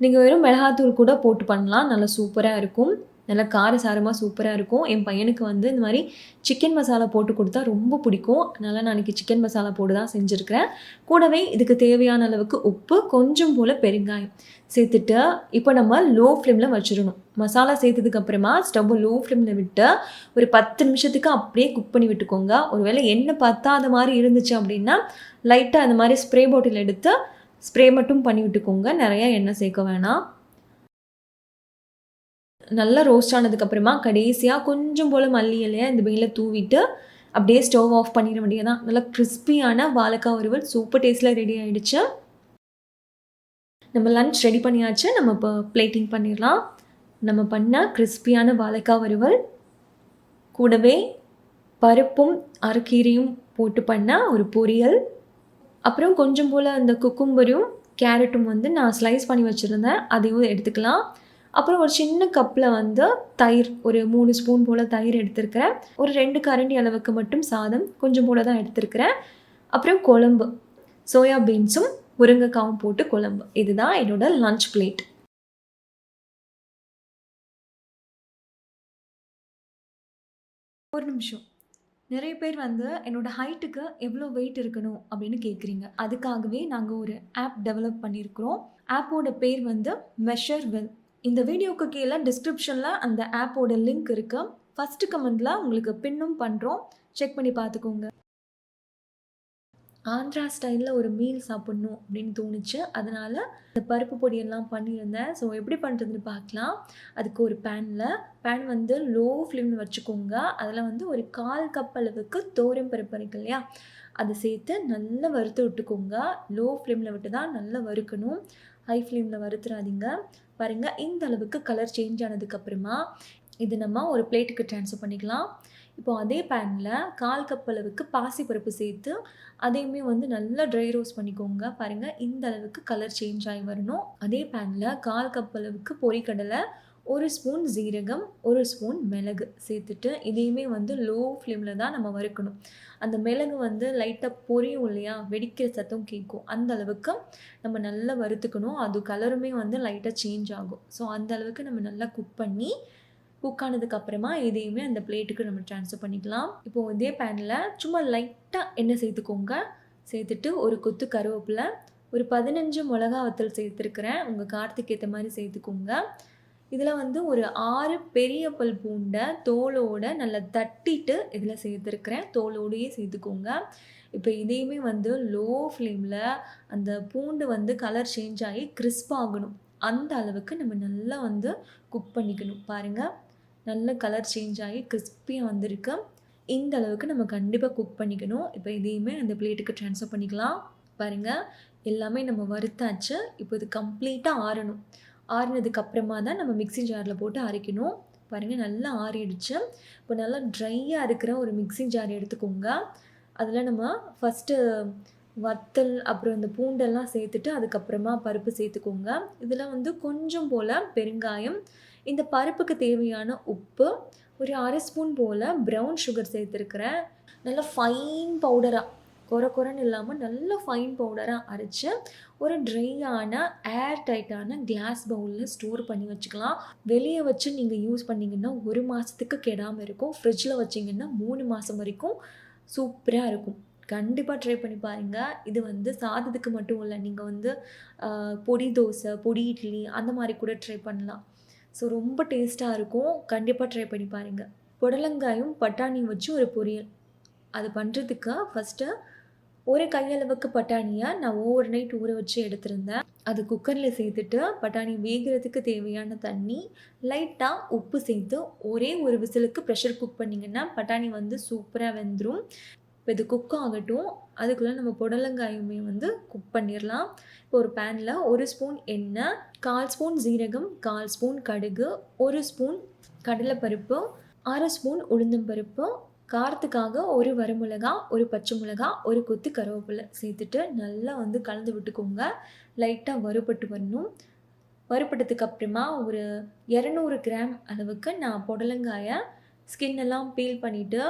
Speaker 1: நீங்கள் வெறும் மிளகாத்தூள் கூட போட்டு பண்ணலாம். நல்லா சூப்பராக இருக்கும். நல்லா காரசாரமாக சூப்பராக இருக்கும். என் பையனுக்கு வந்து இந்த மாதிரி சிக்கன் மசாலா போட்டு கொடுத்தா ரொம்ப பிடிக்கும். அதனால் நான் இன்றைக்கி சிக்கன் மசாலா போட்டு தான் செஞ்சுருக்கிறேன். கூடவே இதுக்கு தேவையான அளவுக்கு உப்பு, கொஞ்சம் போல் பெருங்காயம் சேர்த்துட்டு இப்போ நம்ம லோ ஃப்ளேமில் வச்சிடணும். மசாலா சேர்த்ததுக்கப்புறமா ஸ்டவ்வை லோ ஃப்ளேமில் விட்டு ஒரு 10 நிமிஷத்துக்கு அப்படியே குக் பண்ணி விட்டுக்கோங்க. ஒருவேளை எண்ணெய் பத்தாத மாதிரி இருந்துச்சு அப்படின்னா லைட்டாக அந்த மாதிரி ஸ்ப்ரே பாட்டில் எடுத்து ஸ்ப்ரே மட்டும் பண்ணி விட்டுக்கோங்க. நிறையா எண்ணெய் சேர்க்க வேணாம். நல்லா ரோஸ்ட் ஆனதுக்கப்புறமா கடைசியாக கொஞ்சம் போல் மல்லி இலையை இந்த மேலே தூவிட்டு அப்படியே ஸ்டவ் ஆஃப் பண்ணிட வேண்டியதான். நல்லா கிறிஸ்பியான வாழைக்காய் வறுவல் சூப்பர் டேஸ்ட்டில் ரெடி ஆகிடுச்சு. நம்ம லன்ச் ரெடி பண்ணியாச்சு. நம்ம இப்போ பிளேட்டிங் பண்ணிடலாம். நம்ம பண்ண கிறிஸ்பியான வாழைக்காய் வறுவல் கூடவே பருப்பும் அரைக்கீரையும் போட்டு பண்ண ஒரு பொரியல், அப்புறம் கொஞ்சம் போல் அந்த குக்கும்பரும் கேரட்டும் வந்து நான் ஸ்லைஸ் பண்ணி வச்சுருந்தேன், அதையும் எடுத்துக்கலாம். அப்புறம் ஒரு சின்ன கப்பில் வந்து தயிர், ஒரு 3 ஸ்பூன் போல் தயிர் எடுத்துருக்கிறேன். ஒரு 2 கரண்டி அளவுக்கு மட்டும் சாதம் கொஞ்சம் போல் தான் எடுத்துருக்கிறேன். அப்புறம் குழம்பு, சோயா பீன்ஸும் முருங்கைக்காவும் போட்டு குழம்பு. இதுதான் என்னோட லன்ச் பிளேட். ஒரு நிமிஷம். நிறைய பேர் வந்து என்னோடய ஹைட்டுக்கு எவ்வளோ வெயிட் இருக்கணும் அப்படின்னு கேட்குறீங்க. அதுக்காகவே நாங்கள் ஒரு ஆப் டெவலப் பண்ணியிருக்கிறோம். ஆப்போட பேர் வந்து மெஷர் வெல். இந்த வீடியோக்கு கீழே டிஸ்கிரிப்ஷனில் அந்த ஆப்போட லிங்க் இருக்குது. ஃபஸ்ட்டு கமெண்டில் உங்களுக்கு பின்னும் பண்ணுறோம், செக் பண்ணி பார்த்துக்கோங்க. ஆந்திரா ஸ்டைலில் ஒரு மீல் சாப்பிட்ணும் அப்படின்னு தோணுச்சு. அதனால் இந்த பருப்பு பொடியெல்லாம் பண்ணியிருந்தேன். ஸோ எப்படி பண்ணுறதுன்னு பார்க்கலாம். அதுக்கு ஒரு பேன் வந்து லோ ஃப்ளேமில் வச்சுக்கோங்க. அதில் வந்து ஒரு 1/4 கப் அளவுக்கு தோரம் பருப்பு இருக்கு இல்லையா, அதை சேர்த்து நல்லா வறுத்து விட்டுக்கோங்க. லோ ஃப்ளேமில் விட்டு தான் நல்லா வறுக்கணும், ஹை ஃப்ளேமில் வறுத்துறாதீங்க. பாருங்கள், இந்த அளவுக்கு கலர் சேஞ்ச் ஆனதுக்கப்புறமா இது நம்ம ஒரு பிளேட்டுக்கு ட்ரான்ஸ்ஃபர் பண்ணிக்கலாம். இப்போது அதே பேனில் 1/4 கப் அளவுக்கு பாசிப்பருப்பு சேர்த்து அதையுமே வந்து நல்லா ட்ரை ரோஸ்ட் பண்ணிக்கோங்க. பாருங்கள், இந்த அளவுக்கு கலர் சேஞ்ச் ஆகி வரணும். அதே பேனில் 1/4 கப் அளவுக்கு பொரிக்கடலை, 1 ஸ்பூன் ஜீரகம், 1 ஸ்பூன் மிளகு சேர்த்துட்டு இதையுமே வந்து லோ ஃப்ளேமில் தான் நம்ம வறுக்கணும். அந்த மிளகு வந்து லைட்டாக பொரியும் இல்லையா, வெடிக்கிற சத்தம் கேட்கும். அந்த அளவுக்கு நம்ம நல்லா வறுத்துக்கணும். அது கலருமே வந்து லைட்டாக சேஞ்ச் ஆகும். ஸோ அந்த அளவுக்கு நம்ம நல்லா குக் பண்ணி குக் ஆனதுக்கப்புறமா இதையுமே அந்த பிளேட்டுக்கு நம்ம ட்ரான்ஸ்ஃபர் பண்ணிக்கலாம். இப்போது இதே பேனில் சும்மா லைட்டாக எண்ணெய் சேர்த்துக்கோங்க. சேர்த்துட்டு ஒரு கொத்து கருவேப்பிலை, ஒரு 15 மிளகா வத்தல் சேர்த்துருக்கிறேன். உங்கள் காரத்துக்கு ஏற்ற மாதிரி சேர்த்துக்கோங்க. இதில் வந்து ஒரு 6 பெரிய பல் பூண்டை தோலோடு நல்லா தட்டிட்டு இதில் சேர்த்துருக்கிறேன். தோலோடையே சேர்த்துக்கோங்க. இப்போ இதையுமே வந்து லோ ஃப்ளேமில் அந்த பூண்டு வந்து கலர் சேஞ்ச் ஆகி கிறிஸ்பாகணும். அந்த அளவுக்கு நம்ம நல்லா வந்து குக் பண்ணிக்கணும். பாருங்கள், நல்ல கலர் சேஞ்ச் ஆகி கிறிஸ்பியாக வந்திருக்கு. இந்த அளவுக்கு நம்ம கண்டிப்பாக குக் பண்ணிக்கணும். இப்போ இதையுமே அந்த பிளேட்டுக்கு ட்ரான்ஸ்ஃபர் பண்ணிக்கலாம். பாருங்கள், எல்லாமே நம்ம வறுத்தாச்சு. இப்போ இது கம்ப்ளீட்டாக ஆறணும். ஆறினதுக்கப்புறமா தான் நம்ம மிக்ஸி ஜாரில் போட்டு அரைக்கணும். பாருங்கள், நல்லா ஆறிடுச்சு. இப்போ நல்லா ட்ரையாக இருக்கிற ஒரு மிக்ஸி ஜார் எடுத்துக்கோங்க. அதில் நம்ம ஃபஸ்ட்டு வத்தல் அப்புறம் இந்த பூண்டெல்லாம் சேர்த்துட்டு அதுக்கப்புறமா பருப்பு சேர்த்துக்கோங்க. இதில் வந்து கொஞ்சம் போல் பெருங்காயம், இந்த பருப்புக்கு தேவையான உப்பு, ஒரு 1/2 ஸ்பூன் போல் ப்ரௌன் சுகர் சேர்த்துருக்கிறேன். நல்லா ஃபைன் பவுடராக, கொரன்னு இல்லாமல் நல்ல ஃபைன் பவுடராக அரைச்சி ஒரு ட்ரையான ஏர் டைட்டான கிளாஸ் பவுலில் ஸ்டோர் பண்ணி வச்சுக்கலாம். வெளியே வச்சு நீங்கள் யூஸ் பண்ணிங்கன்னா 1 மாதத்துக்கு கெடாமல் இருக்கும். ஃப்ரிட்ஜில் வச்சிங்கன்னா 3 மாதம் வரைக்கும் சூப்பராக இருக்கும். கண்டிப்பாக ட்ரை பண்ணி பாருங்கள். இது வந்து சாதத்துக்கு மட்டும் இல்லை, நீங்கள் வந்து பொடி தோசை, பொடி இட்லி அந்த மாதிரி கூட ட்ரை பண்ணலாம். ஸோ ரொம்ப டேஸ்ட்டாக இருக்கும். கண்டிப்பாக ட்ரை பண்ணி பாருங்கள். புடலங்காயும் பட்டாணியும் வச்சு ஒரு பொரியல். அது பண்ணுறதுக்கு ஃபஸ்ட்டு ஒரு கையளவுக்கு பட்டாணியை நான் ஓவர் நைட் ஊற வச்சு எடுத்திருந்தேன். அது குக்கரில் சேர்த்துட்டு பட்டாணி வேகிறதுக்கு தேவையான தண்ணி, லைட்டாக உப்பு சேர்த்து ஒரே ஒரு விசிலுக்கு ப்ரெஷர் குக் பண்ணிங்கன்னா பட்டாணி வந்து சூப்பராக வெந்துடும். இப்போ இது குக் ஆகட்டும். அதுக்குள்ளே நம்ம புடலங்காயுமே வந்து குக் பண்ணிடலாம். இப்போ ஒரு பேனில் 1 ஸ்பூன் எண்ணெய், 1/4 ஸ்பூன் ஜீரகம், 1/4 ஸ்பூன் கடுகு, 1 ஸ்பூன் கடலைப்பருப்பு, 1/2 ஸ்பூன் உளுந்தம்பருப்பு, காரத்துக்காக 1 வரமிளகா, 1 பச்சை மிளகா, 1 கொத்து கருவேப்பிலை சேர்த்துட்டு நல்லா வந்து கலந்து விட்டுக்கோங்க. லைட்டாக வறுபட்டு வரணும். வறுபட்டதுக்கு அப்புறமா ஒரு 200 கிராம் அளவுக்கு நான் புடலங்காயை ஸ்கின்னெல்லாம் பீல் பண்ணிவிட்டு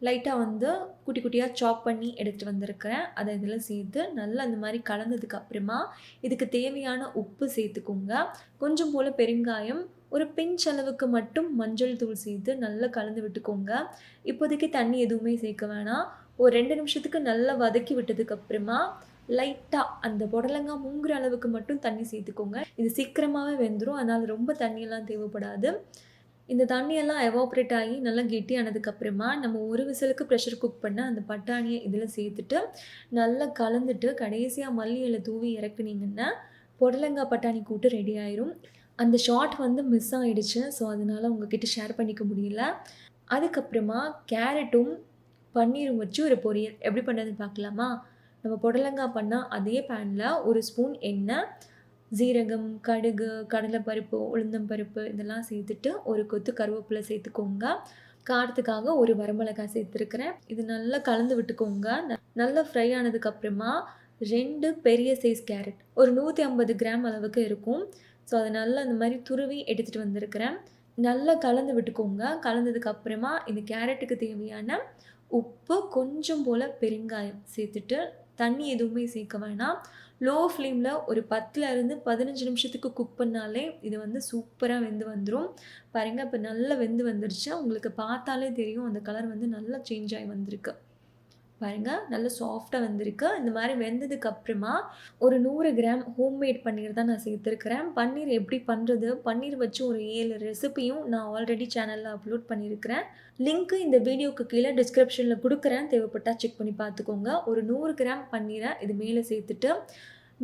Speaker 1: லைட்டாக வந்து குட்டி குட்டியாக சாப் பண்ணி எடுத்துகிட்டு வந்திருக்கிறேன். அதை இதில் சேர்த்து நல்லா அந்த மாதிரி கலந்ததுக்கு அப்புறமா இதுக்கு தேவையான உப்பு சேர்த்துக்கோங்க. கொஞ்சம் போல் பெருங்காயம், ஒரு பிஞ்ச் அளவுக்கு மட்டும் மஞ்சள் தூள் சேர்த்து நல்லா கலந்து விட்டுக்கோங்க. இப்போதைக்கு தண்ணி எதுவுமே சேர்க்க வேணாம். ஒரு 2 நிமிஷத்துக்கு நல்லா வதக்கி விட்டதுக்கப்புறமா, லைட்டா அந்த புடலங்காய் முங்குற அளவுக்கு மட்டும் தண்ணி சேர்த்துக்கோங்க. இது சீக்கிரமாவே வெந்துரும். அதனால ரொம்ப தண்ணியெல்லாம் தேவைப்படாது. இந்த தண்ணியெல்லாம் எவாப்ரேட் ஆகி நல்லா கெட்டியானதுக்கப்புறமா, நம்ம ஒரு விசிலுக்கு ப்ரெஷர் குக் பண்ண அந்த பட்டாணிய இதில சேர்த்துட்டு, நல்லா கலந்துட்டு கடைசியா மல்லி இல தூவி இறக்குனீங்கன்னா, புடலங்காய் பட்டாணி கூட்டு ரெடி ஆயிரும். அந்த ஷாட் வந்து மிஸ் ஆயிடுச்சு. ஸோ, அதனால உங்ககிட்ட ஷேர் பண்ணிக்க முடியல. அதுக்கப்புறமா கேரட்டும், பன்னீரும் வச்சு ஒரு பொரியல். எப்படி பண்ணுறதுன்னு பார்க்கலாமா? நம்ம புடலங்காய் பண்ண அதே பேன்ல 1 ஸ்பூன் எண்ணெய், ஜீரகம், கடுகு, கடலைப்பருப்பு, உளுந்தம் பருப்பு இதெல்லாம் சேர்த்துட்டு, ஒரு கொத்து கருவேப்பிலை சேர்த்துக்கோங்க. காரத்துக்காக ஒரு வரமிளகாய் சேர்த்துருக்கிறேன். இது நல்லா கலந்து விட்டுக்கோங்க. நல்லா ஃப்ரை ஆனதுக்கப்புறமா 2 பெரிய சைஸ் கேரட், ஒரு 150 கிராம் அளவுக்கு இருக்கும். ஸோ, அதை நல்லா இந்த மாதிரி துருவி எடுத்துகிட்டு வந்திருக்கிறேன். நல்லா கலந்து விட்டுக்கோங்க. கலந்ததுக்கப்புறமா இந்த கேரட்டுக்கு தேவையான உப்பு, கொஞ்சம் போல் பெருங்காயம் சேர்த்துட்டு, தண்ணி எதுவுமே சேர்க்க வேணாம். லோ ஃப்ளேமில் ஒரு 10லேருந்து 15 நிமிஷத்துக்கு குக் பண்ணாலே இது வந்து சூப்பராக வெந்து வந்துடும். பாருங்கள், இப்போ நல்லா வெந்து வந்துருச்சு. உங்களுக்கு பார்த்தாலே தெரியும் அந்த கலர் வந்து நல்லா சேஞ்ச் ஆகி வந்திருக்கு. பாருங்கள், நல்லா சாஃப்டாக வந்திருக்கு. இந்த மாதிரி வெந்ததுக்கப்புறமா ஒரு 100 கிராம் ஹோம்மேட் பன்னீர் தான் நான் சேர்த்துருக்கிறேன். பன்னீர் எப்படி பண்ணுறது, பன்னீர் வச்சு ஒரு 7 ரெசிபியும் நான் ஆல்ரெடி சேனலில் அப்லோட் பண்ணியிருக்கிறேன். லிங்க்கு இந்த வீடியோக்கு கீழே டிஸ்கிரிப்ஷனில் கொடுக்குறேன். தேவைப்பட்டால் செக் பண்ணி பார்த்துக்கோங்க. ஒரு 100 கிராம் பன்னீரை இது மேலே சேர்த்துட்டு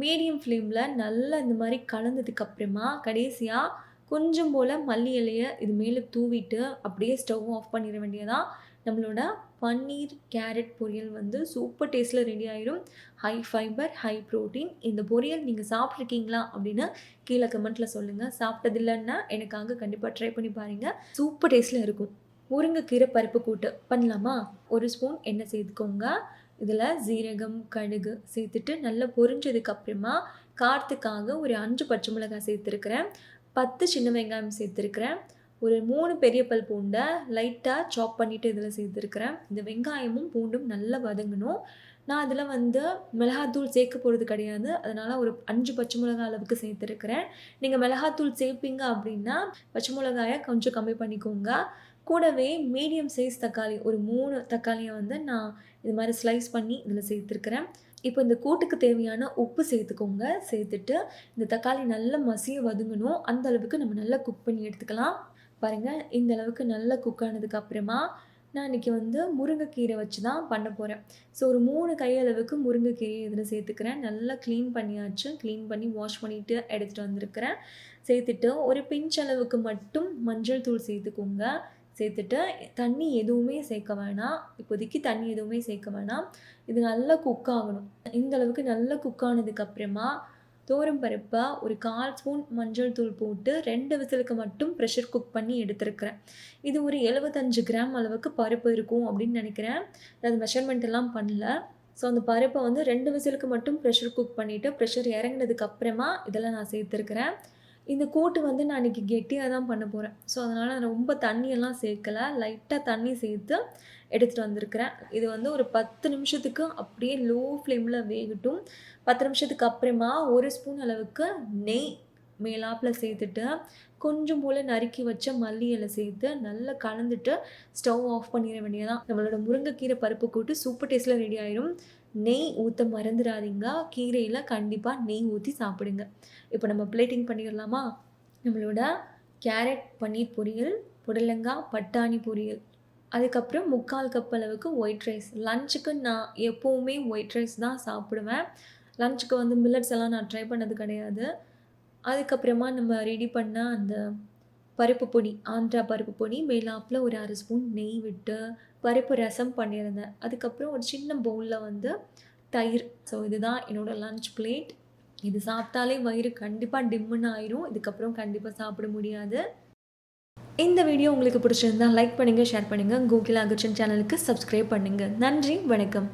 Speaker 1: மீடியம் ஃப்ளேமில் நல்லா இந்த மாதிரி கலந்ததுக்கப்புறமா கடைசியாக கொஞ்சம் போல் மல்லி இலையை இது மேலே தூவிட்டு அப்படியே ஸ்டவ் ஆஃப் பண்ணிட வேண்டியதான். நம்மளோட பன்னீர் கேரட் பொரியல் வந்து சூப்பர் டேஸ்ட்டில் ரெடி ஆயிடும். High fibre, high protein. இந்த பொரியல் நீங்கள் சாப்பிட்ருக்கீங்களா அப்படின்னு கீழே கமெண்ட்டில் சொல்லுங்கள். சாப்பிட்டதில்லைன்னா எனக்காக கண்டிப்பாக ட்ரை பண்ணி பாருங்கள். சூப்பர் டேஸ்ட்டில் இருக்கும். முருங்கைக்கீரை பருப்பு கூட்டு பண்ணலாமா? 1 ஸ்பூன் எண்ணெய் சேர்த்துக்கோங்க. இதில் ஜீரகம், கடுகு சேர்த்துட்டு நல்லா பொரிஞ்சதுக்கப்புறமா காரத்துக்காக ஒரு 5 பச்சை மிளகாய் சேர்த்துருக்கிறேன். 10 சின்ன வெங்காயம் சேர்த்துருக்கிறேன். ஒரு 3 பெரிய பல் பூண்டை லைட்டாக சாப் பண்ணிவிட்டு இதில் சேர்த்துருக்கிறேன். இந்த வெங்காயமும் பூண்டும் நல்லா வதங்கணும். நான் அதில் வந்து மிளகாத்தூள் சேர்க்க போகிறது கிடையாது. அதனால் ஒரு 5 பச்சை மிளகாய் அளவுக்கு சேர்த்துருக்கிறேன். நீங்கள் மிளகாத்தூள் சேர்ப்பீங்க அப்படின்னா பச்சை மிளகாயை கொஞ்சம் கம்மி பண்ணிக்கோங்க. கூடவே மீடியம் சைஸ் தக்காளி, ஒரு 3 தக்காளியை வந்து நான் இது மாதிரி ஸ்லைஸ் பண்ணி இதில் சேர்த்துருக்கிறேன். இப்போ இந்த கூட்டுக்கு தேவையான உப்பு சேர்த்துக்கோங்க. சேர்த்துட்டு இந்த தக்காளி நல்லா மசிய வதங்கணும். அந்த அளவுக்கு நம்ம நல்லா குக் பண்ணி எடுத்துக்கலாம். பாருங்கள், இந்த அளவுக்கு நல்லா குக் ஆனதுக்கப்புறமா நான் இன்றைக்கி வந்து முருங்கைக்கீரை வச்சு தான் பண்ண போகிறேன். ஸோ ஒரு 3 கையளவுக்கு முருங்கைக்கீரை இதில் சேர்த்துக்கிறேன். நல்லா க்ளீன் பண்ணியாச்சு. க்ளீன் பண்ணி வாஷ் பண்ணிவிட்டு எடுத்துகிட்டு வந்திருக்கிறேன். சேர்த்துட்டு ஒரு பிஞ்ச் அளவுக்கு மட்டும் மஞ்சள் தூள் சேர்த்துக்கோங்க. சேர்த்துட்டு தண்ணி எதுவுமே சேர்க்க வேணாம். இப்போதைக்கு தண்ணி எதுவுமே சேர்க்க வேணாம். இது நல்லா குக் ஆகணும். இந்த அளவுக்கு நல்லா குக் ஆனதுக்கப்புறமா துவரம் பருப்பை ஒரு 1/4 ஸ்பூன் மஞ்சள் தூள் போட்டு 2 விசிலுக்கு மட்டும் ப்ரெஷர் குக் பண்ணி எடுத்துருக்கிறேன். இது ஒரு 75 கிராம் அளவுக்கு பருப்பு இருக்கும் அப்படின்னு நினைக்கிறேன். அது மெஷர்மெண்ட் எல்லாம் பண்ணல. ஸோ அந்த பருப்பை வந்து 2 விசிலுக்கு மட்டும் ப்ரெஷர் குக் பண்ணிவிட்டு ப்ரெஷர் இறங்கினதுக்கப்புறமா இதெல்லாம் நான் சேர்த்துருக்கிறேன். இந்த கூட்டு வந்து நான் இன்றைக்கி கெட்டியாக தான் பண்ண போகிறேன். ஸோ அதனால் நான் ரொம்ப தண்ணியெல்லாம் சேர்க்கலை. லைட்டாக தண்ணி சேர்த்து எடுத்துகிட்டு வந்திருக்கிறேன். இது வந்து ஒரு 10 நிமிஷத்துக்கு அப்படியே லோ ஃப்ளேமில் வேகட்டும். 10 நிமிஷத்துக்கு அப்புறமா 1 ஸ்பூன் அளவுக்கு நெய் மேலாப்பில் சேர்த்துட்டு கொஞ்சம் போல் நறுக்கி வச்ச மல்லி இலை சேர்த்து நல்லா கலந்துட்டு ஸ்டவ் ஆஃப் பண்ணிட வேண்டியதான். நம்மளோட முருங்கைக்கீரை பருப்பு கூட்டு சூப்பர் டேஸ்ட்டில் ரெடி ஆயிடும். நெய் ஊற்ற மறந்துடாதீங்க. கீரையில் கண்டிப்பாக நெய் ஊற்றி சாப்பிடுங்க. இப்போ நம்ம பிளேட்டிங் பண்ணிடலாமா? நம்மளோட கேரட் பன்னீர் பொரியல், புடலங்காய் பட்டாணி பொரியல், அதுக்கப்புறம் 3/4 கப் அளவுக்கு ஒயிட் ரைஸ். லஞ்சுக்கு நான் எப்போவுமே ஒயிட் ரைஸ் தான் சாப்பிடுவேன். லஞ்சுக்கு வந்து மில்லட்ஸ் எல்லாம் நான் ட்ரை பண்ணது கிடையாது. அதுக்கப்புறமா நம்ம ரெடி பண்ண அந்த பருப்பு பொடி, ஆந்திரா பருப்பு பொடி மேலாப்பில் ஒரு 1/2 ஸ்பூன் நெய் விட்டு பருப்பு ரசம் பண்ணியிருந்தேன். அதுக்கப்புறம் ஒரு சின்ன பவுலில் வந்து தயிர். ஸோ இதுதான் என்னோடய லஞ்ச் பிளேட். இது சாப்பிட்டாலே வயிறு கண்டிப்பாக டிம்முன்னு ஆயிரும். இதுக்கப்புறம் கண்டிப்பாக சாப்பிட முடியாது. இந்த வீடியோ உங்களுக்கு பிடிச்சிருந்தால் லைக் பண்ணுங்கள், ஷேர் பண்ணுங்கள். கோகிலா கிச்சன் சேனலுக்கு சப்ஸ்கிரைப் பண்ணுங்கள். நன்றி, வணக்கம்.